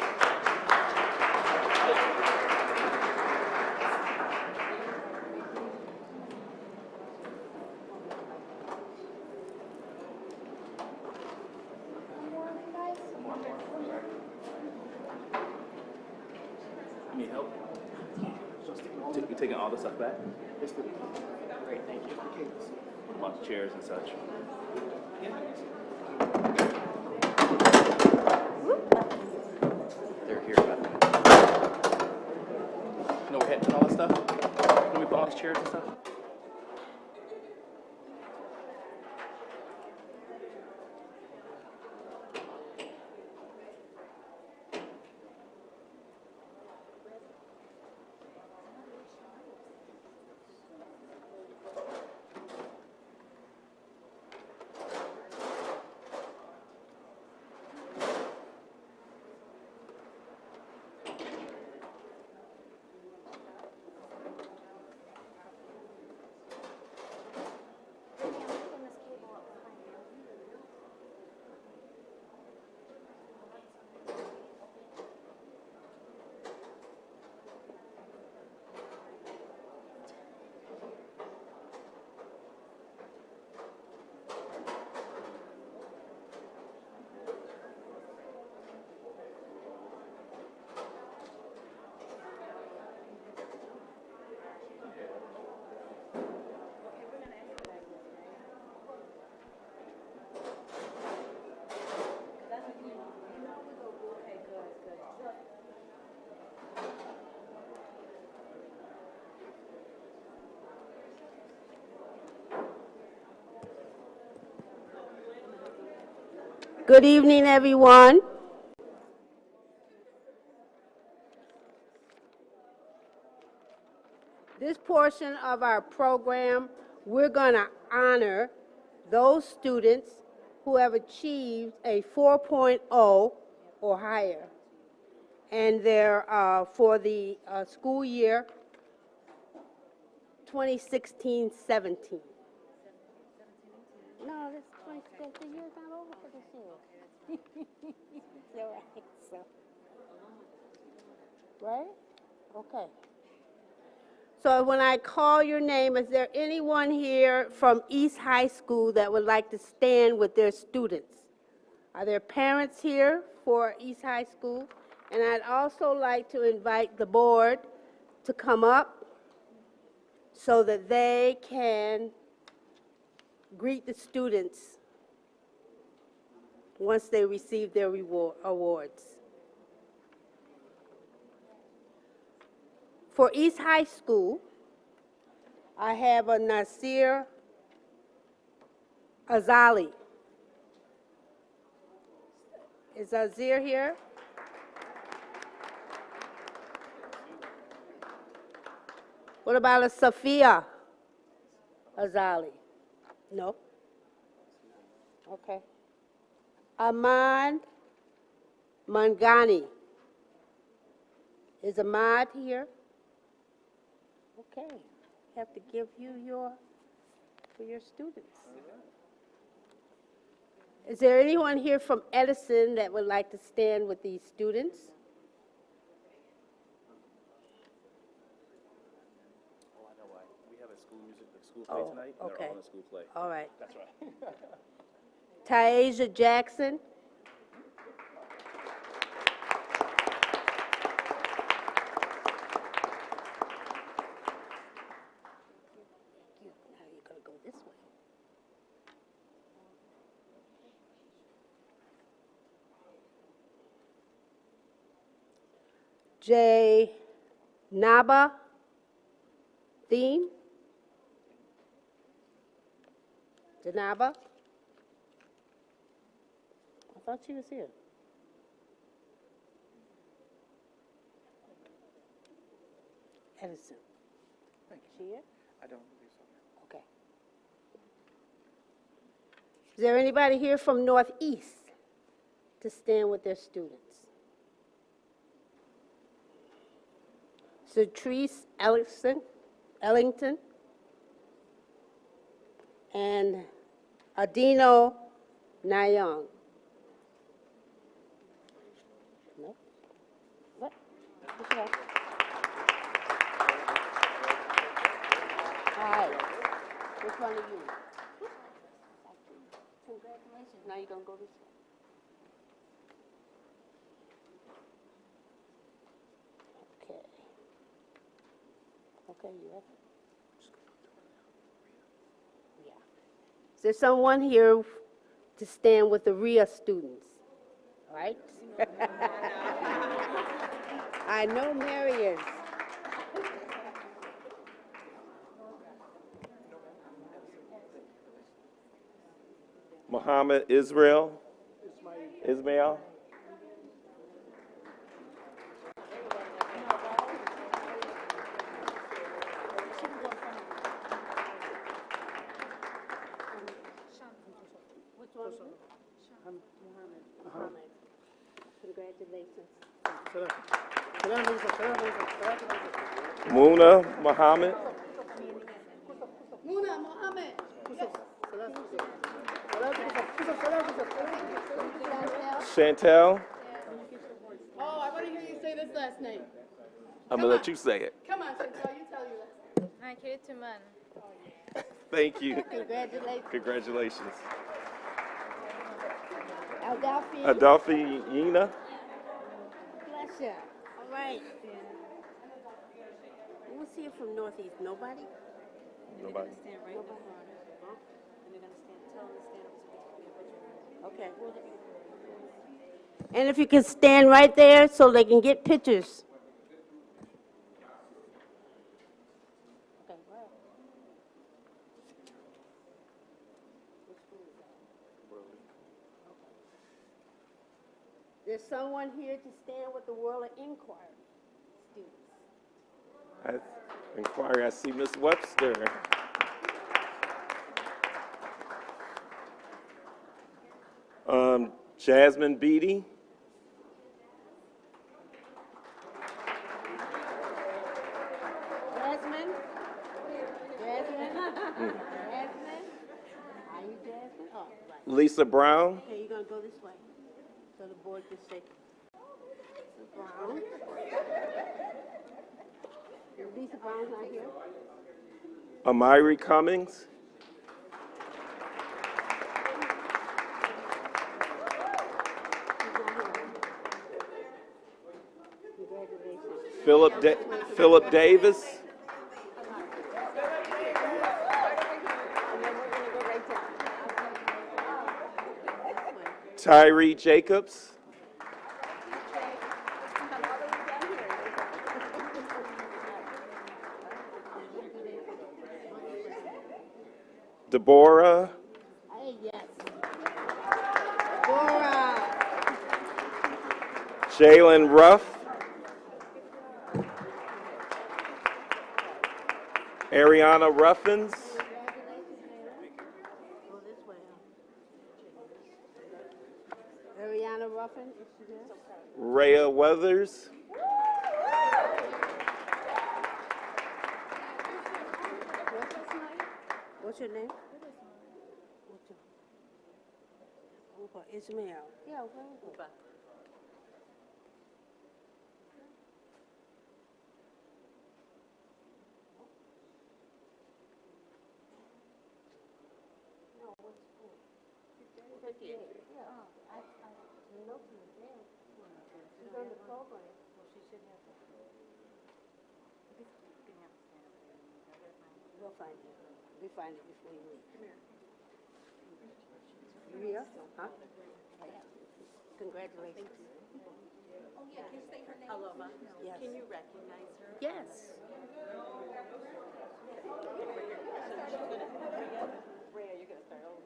Need help? You taking all the stuff back? Great, thank you. A bunch of chairs and such. They're here, Beth. No hits and all that stuff? No, we bought all these chairs and stuff? Good evening, everyone. This portion of our program, we're going to honor those students who have achieved a 4.0 or higher, and they're for the school year 2016-17. No, the year's not over for this year. You're right, so. Right? Okay. So when I call your name, is there anyone here from East High School that would like to stand with their students? Are there parents here for East High School? And I'd also like to invite the board to come up so that they can greet the students once they receive their awards. For East High School, I have a Nasir Azali. Is Azir here? What about a Safia Azali? No? Okay. Ahmad Mangani. Is Ahmad here? Okay. Have to give you for your students. Is there anyone here from Edison that would like to stand with these students? Oh, I know why. We have a school play tonight, and they're all in a school play. All right. That's right. Taisha Jackson. Now you're going to go this way. J. Naba Theme. Janaba. I thought she was here. Edison. Is she here? I don't believe so. Okay. Is there anybody here from Northeast to stand with their students? Cetrice Ellington and Adino Nayong. No? What? Okay. Hi. Which one are you? Congratulations. Now you're going to go this way. Okay. Okay, you ready? Yeah. Is there someone here to stand with the RIA students? All right? I know Mary is. Muhammad Ismail. Which one? Muhammad. Congratulations. Muna Muhammad. Muna Muhammad. Chantel. Oh, I want to hear you say this last name. I'm going to let you say it. Come on, Chantel, you tell you that. Thank you. Congratulations. Congratulations. Adolphi. Adolphi Yina. Bless you. All right. Who's here from Northeast? Nobody? Nobody. Stand right Nobody. And they're going to stand, tell them to stand up so we can get a picture. Okay. And if you can stand right there so they can get pictures. Okay, right. Which school is that? There's someone here to stand with the World of Inquiry students. Inquiry, I see Miss Webster. Jasmine Beatty. Jasmine? Jasmine? Jasmine? Are you Jasmine? Oh, right. Lisa Brown. Okay, you're going to go this way. So the board can say, Lisa Brown. Lisa Brown's not here. Amiri Cummings. Congratulations. Philip Davis. Tyree Jacobs. Deborah. Jalen Ruff. Ariana Ruffins. Ariana Ruffin. Rhea Weathers. What's your name? Uba Ismail. Yeah, Uba. We'll find it. We find it before you leave. Come here. You here? Huh? Congratulations. Oh, yeah, can you say her name? Aloma. Yes. Can you recognize her? Yes. Rhea, you're going to start over.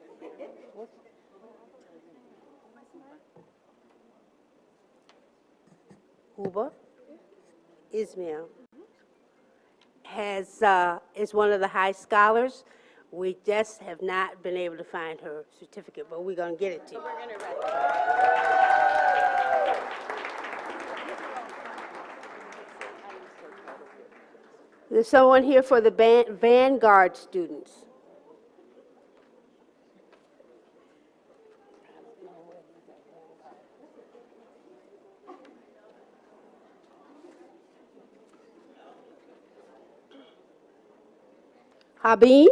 Uba Ismail is one of the high scholars. We just have not been able to find her certificate, but we're going to get it to you. We're going to There's someone here for the Vanguard students. Habib?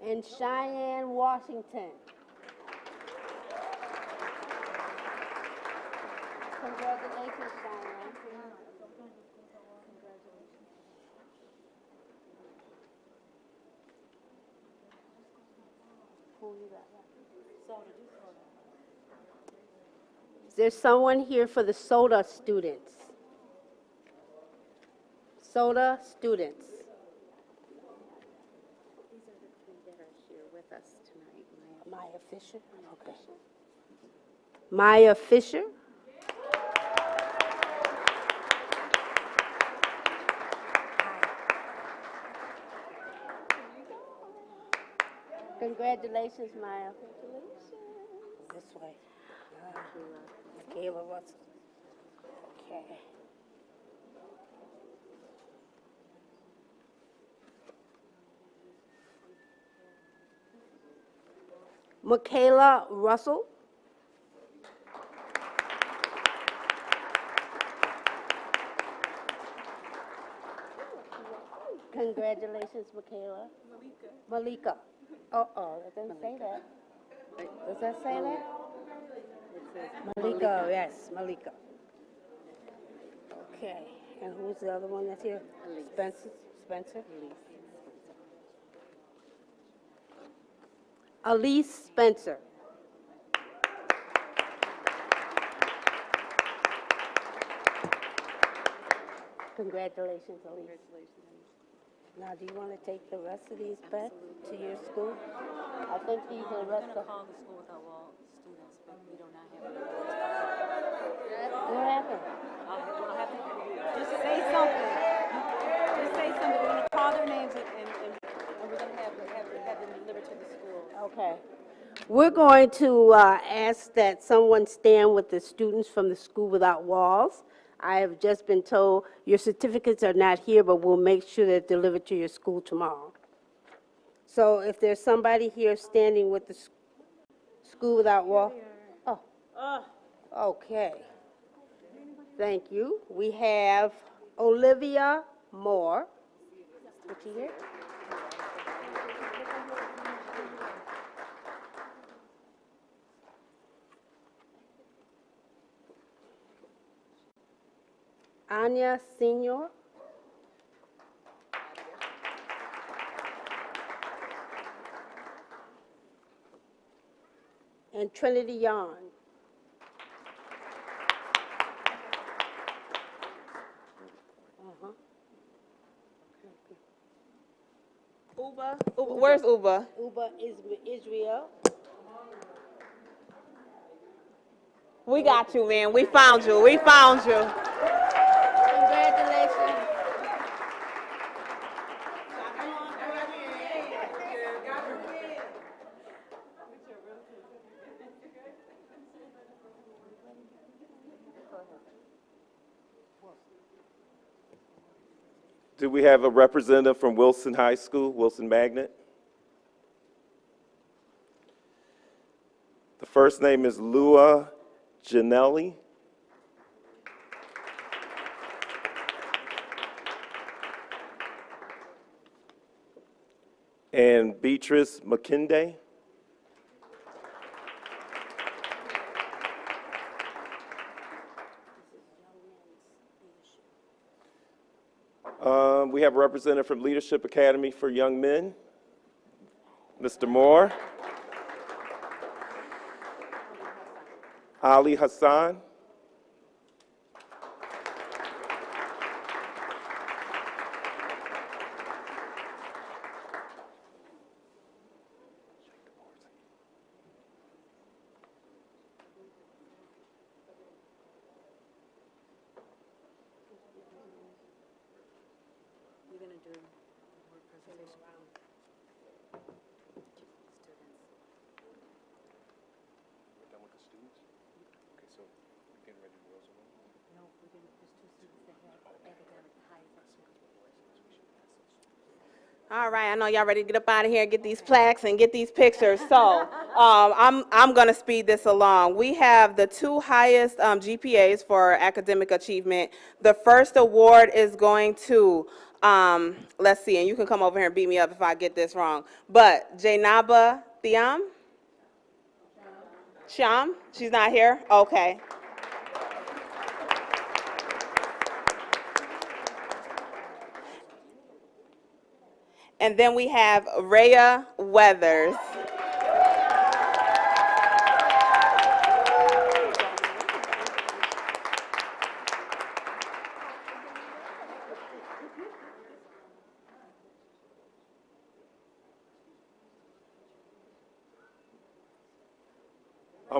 And Cheyenne Washington. Congratulations, Cheyenne. Is there someone here for the SOTA students? SOTA students. These are the three that are here with us tonight. Maya Fisher? Okay. Maya Fisher? Congratulations, Maya. This way. Michaela Russell. Okay. Michaela Russell. Congratulations, Michaela. Malika. Uh-oh, it doesn't say that. Does that say that? Malika, yes, Malika. Okay, and who's the other one that's here? Spencer? Spencer? Elise Spencer. Congratulations, Elise. Now, do you want to take the rest of these back to your school? I think these are the rest of... Call the school without all students, but we do not have What happened? Just say something. Just say something. We're going to call their names and we're going to have them delivered to the school. Okay. We're going to ask that someone stand with the students from the School Without Walls. I have just been told your certificates are not here, but we'll make sure they're delivered to your school tomorrow. So if there's somebody here standing with the School Without Walls. Oh. Okay. Thank you. We have Olivia Moore. Ricky here. Anya Senior. And Trinity Yarn. Uba, where's Uba? Uba Israel. We got you, man. We found you. We found you. Congratulations. Do we have a representative from Wilson High School, Wilson Magnet? The first name is Lua Janelli. And Beatrice McKinday. We have a representative from Leadership Academy for Young Men, Mr. Moore. Ali Hassan. You're going to do more presentation. We're done with the students? Okay, so we're getting ready to do those around? No, we're going to, there's two students that have academic highs. All right, I know y'all ready to get up out of here, get these plaques, and get these pictures. So I'm going to speed this along. We have the two highest GPAs for academic achievement. The first award is going to, let's see, and you can come over here and beat me up if I get this wrong, but Jainaba Thiam? Sham? She's not here? Okay. And then we have Rhea Weathers.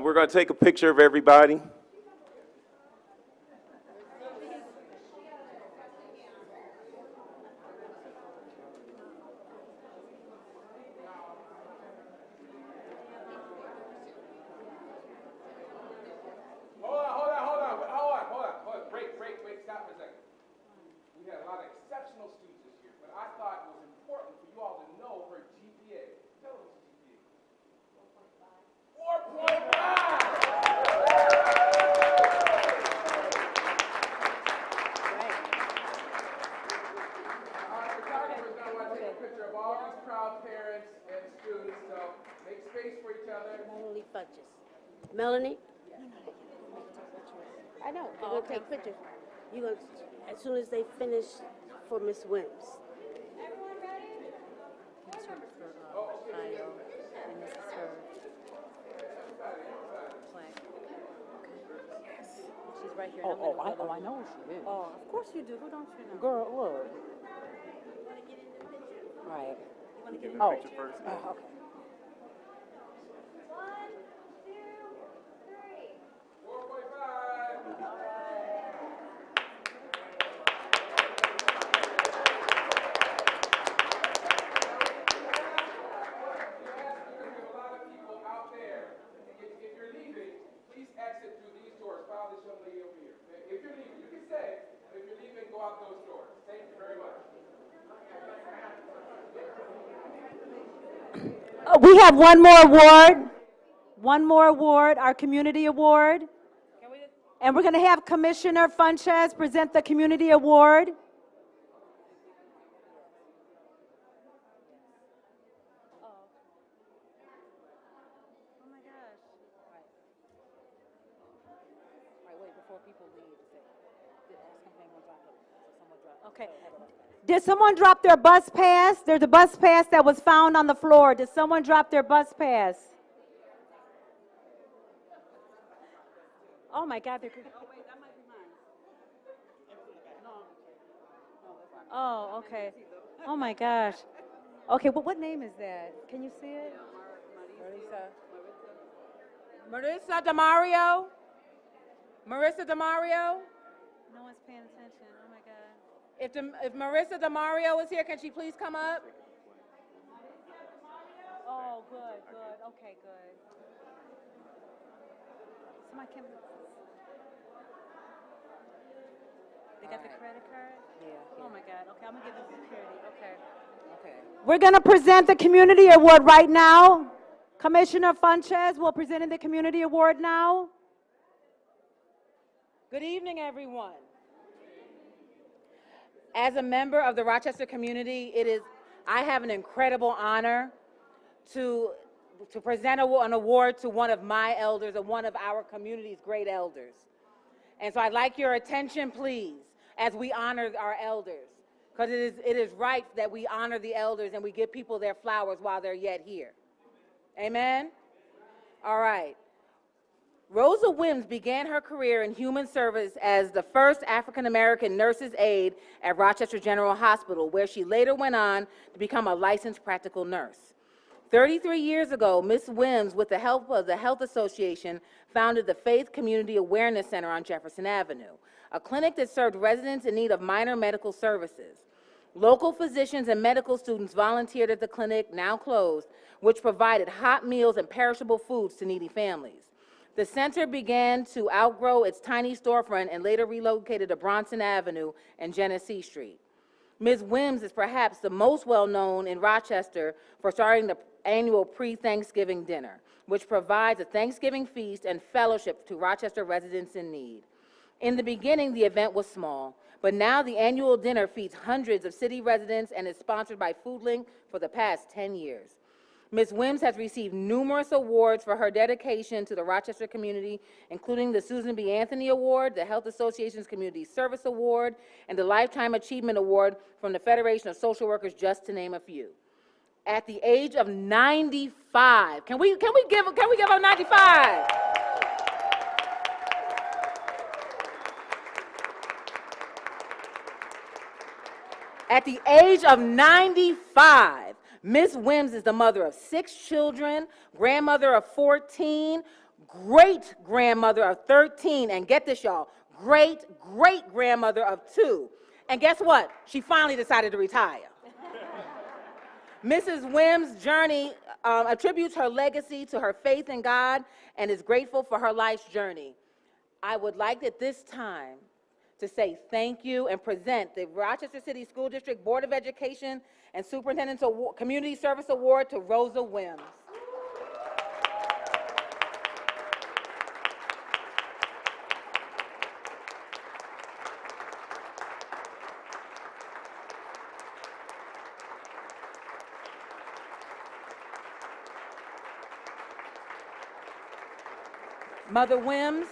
We're going to take a picture of everybody. Hold on. Break, stop for a second. We had a lot of exceptional students this year, but I thought it was important for you all to know her GPA. Tell us GPA. 4.5! Our photographer is going to want to take a picture of all these proud parents and students, so make space for each other. Melanie Fudges. Melanie? I know. They're going to take pictures. You're going to, as soon as they finish for Miss Wims. Everyone ready? This is her bio, and this is her plaque. Yes. She's right here. I know who she is. Oh, of course you do. Who don't you know? Girl, look. Right. You want to get in Oh. the picture first? Oh, okay. 1, 2, 3. 4.5! Exit through these doors. Follow this young lady over here. If you're leaving, you can stay. But if you're leaving, go out those doors. Thank you very much. We have one more award. One more award, our community award. And we're going to have Commissioner Funches present the community award. Okay. Did someone drop their bus pass? There's a bus pass that was found on the floor. Did someone drop their bus pass? Oh my God. Oh, wait, that might be mine. Oh, okay. Oh my gosh. Okay, well, what name is that? Can you see it? Marissa DeMario? Marissa DeMario? No one's paying attention. Oh my God. If Marissa DeMario is here, can she please come up? Oh, good, good. Okay, good. Somebody can. They got the credit card? Yeah. Oh my God. Okay, I'm gonna give them security. Okay. Okay. We're gonna present the community award right now. Commissioner Fuentes will present the community award now. Good evening, everyone. As a member of the Rochester community, I have an incredible honor to present an award to one of my elders and one of our community's great elders. And so I'd like your attention, please, as we honor our elders, because it is right that we honor the elders and we give people their flowers while they're yet here. Amen? All right. Rosa Wims began her career in human service as the first African-American nurse's aide at Rochester General Hospital, where she later went on to become a licensed practical nurse. 33 years ago, Ms. Wims, with the help of the Health Association, founded the Faith Community Awareness Center on Jefferson Avenue, a clinic that served residents in need of minor medical services. Local physicians and medical students volunteered at the clinic, now closed, which provided hot meals and perishable foods to needy families. The center began to outgrow its tiny storefront and later relocated to Bronson Avenue and Genesee Street. Ms. Wims is perhaps the most well-known in Rochester for starting the annual pre-Thanksgiving dinner, which provides a Thanksgiving feast and fellowship to Rochester residents in need. In the beginning, the event was small, but now the annual dinner feeds hundreds of city residents and is sponsored by FoodLink for the past 10 years. Ms. Wims has received numerous awards for her dedication to the Rochester community, including the Susan B. Anthony Award, the Health Association's Community Service Award, and the Lifetime Achievement Award from the Federation of Social Workers, just to name a few. At the age of 95, can we give her 95? At the age of 95, Ms. Wims is the mother of 6 children, grandmother of 14, great-grandmother of 13, and get this, y'all, great-great-grandmother of 2. And guess what? She finally decided to retire. Mrs. Wims' journey attributes her legacy to her faith in God and is grateful for her life's journey. I would like at this time to say thank you and present the Rochester City School District Board of Education and Superintendent's Community Service Award to Rosa Wims. Mother Wims,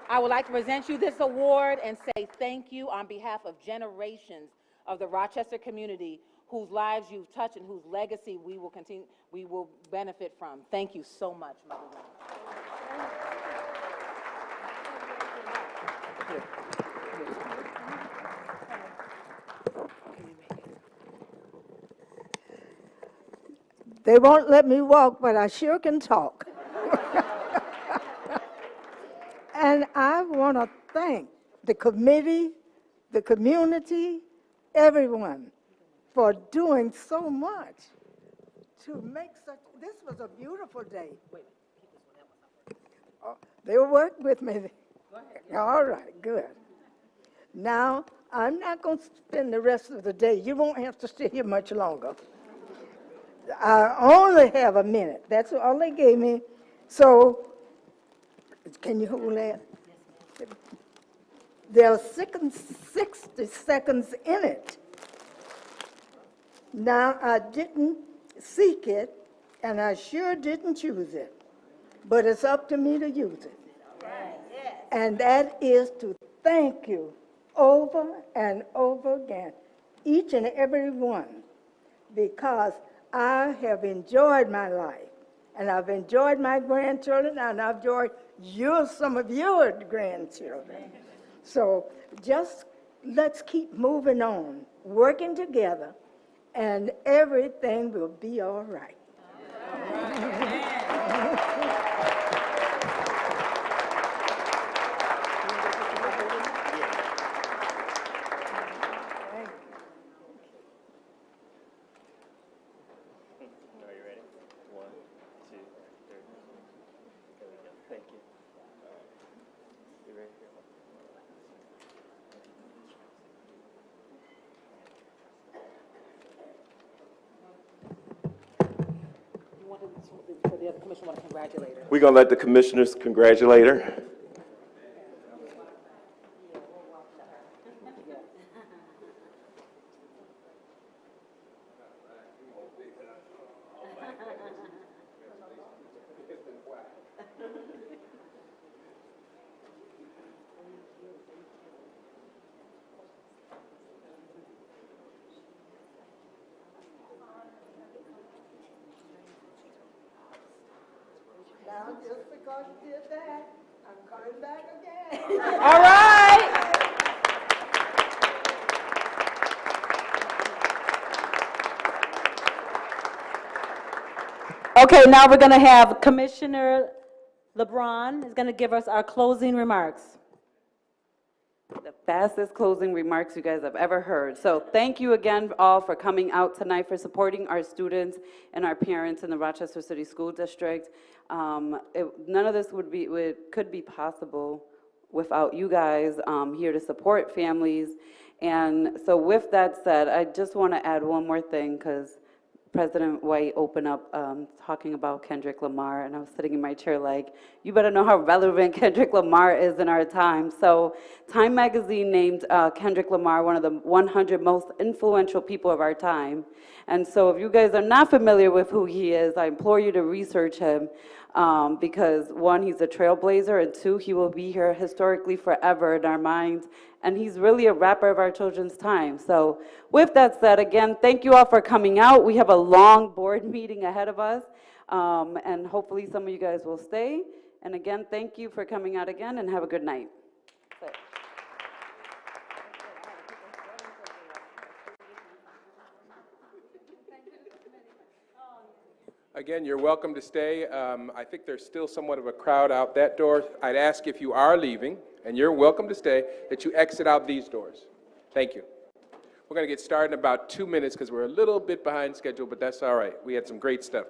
I would like to present you this award and say thank you on behalf of generations of the Rochester community whose lives you've touched and whose legacy we will benefit from. Thank you so much, Mother Wims. They won't let me walk, but I sure can talk. And I want to thank the committee, the community, everyone for doing so much to make this was a beautiful day. Oh, they will work with me. All right, good. Now, I'm not going to spend the rest of the day. You won't have to stay here much longer. I only have a minute. That's all they gave me. So, can you hold that? There are 60 seconds in it. Now, I didn't seek it, and I sure didn't choose it, but it's up to me to use it. And that is to thank you over and over again, each and every one, because I have enjoyed my life, and I've enjoyed my grandchildren, and I've enjoyed some of your grandchildren. So just let's keep moving on, working together, and everything will be all right. Are you ready? 1, 2, 3. There we go. Thank you. You ready? For the other commission, want to congratulate her. We're going to let the commissioners congratulate her. Now, just because you did that, I'm coming back again. All right. Okay, now we're going to have Commissioner LeBron is going to give us our closing remarks. The fastest closing remarks you guys have ever heard. So thank you again all for coming out tonight, for supporting our students and our parents in the Rochester City School District. None of this could be possible without you guys here to support families. And so with that said, I just want to add one more thing, because President White opened up talking about Kendrick Lamar, and I was sitting in my chair like, you better know how relevant Kendrick Lamar is in our time. So Time Magazine named Kendrick Lamar one of the 100 most influential people of our time. And so if you guys are not familiar with who he is, I implore you to research him, because one, he's a trailblazer, and two, he will be here historically forever in our minds. And he's really a rapper of our children's time. So with that said, again, thank you all for coming out. We have a long board meeting ahead of us, and hopefully some of you guys will stay. And again, thank you for coming out again, and have a good night. Again, you're welcome to stay. I think there's still somewhat of a crowd out that door. I'd ask if you are leaving, and you're welcome to stay, that you exit out these doors. Thank you. We're going to get started in about 2 minutes because we're a little bit behind schedule, but that's all right. We had some great stuff.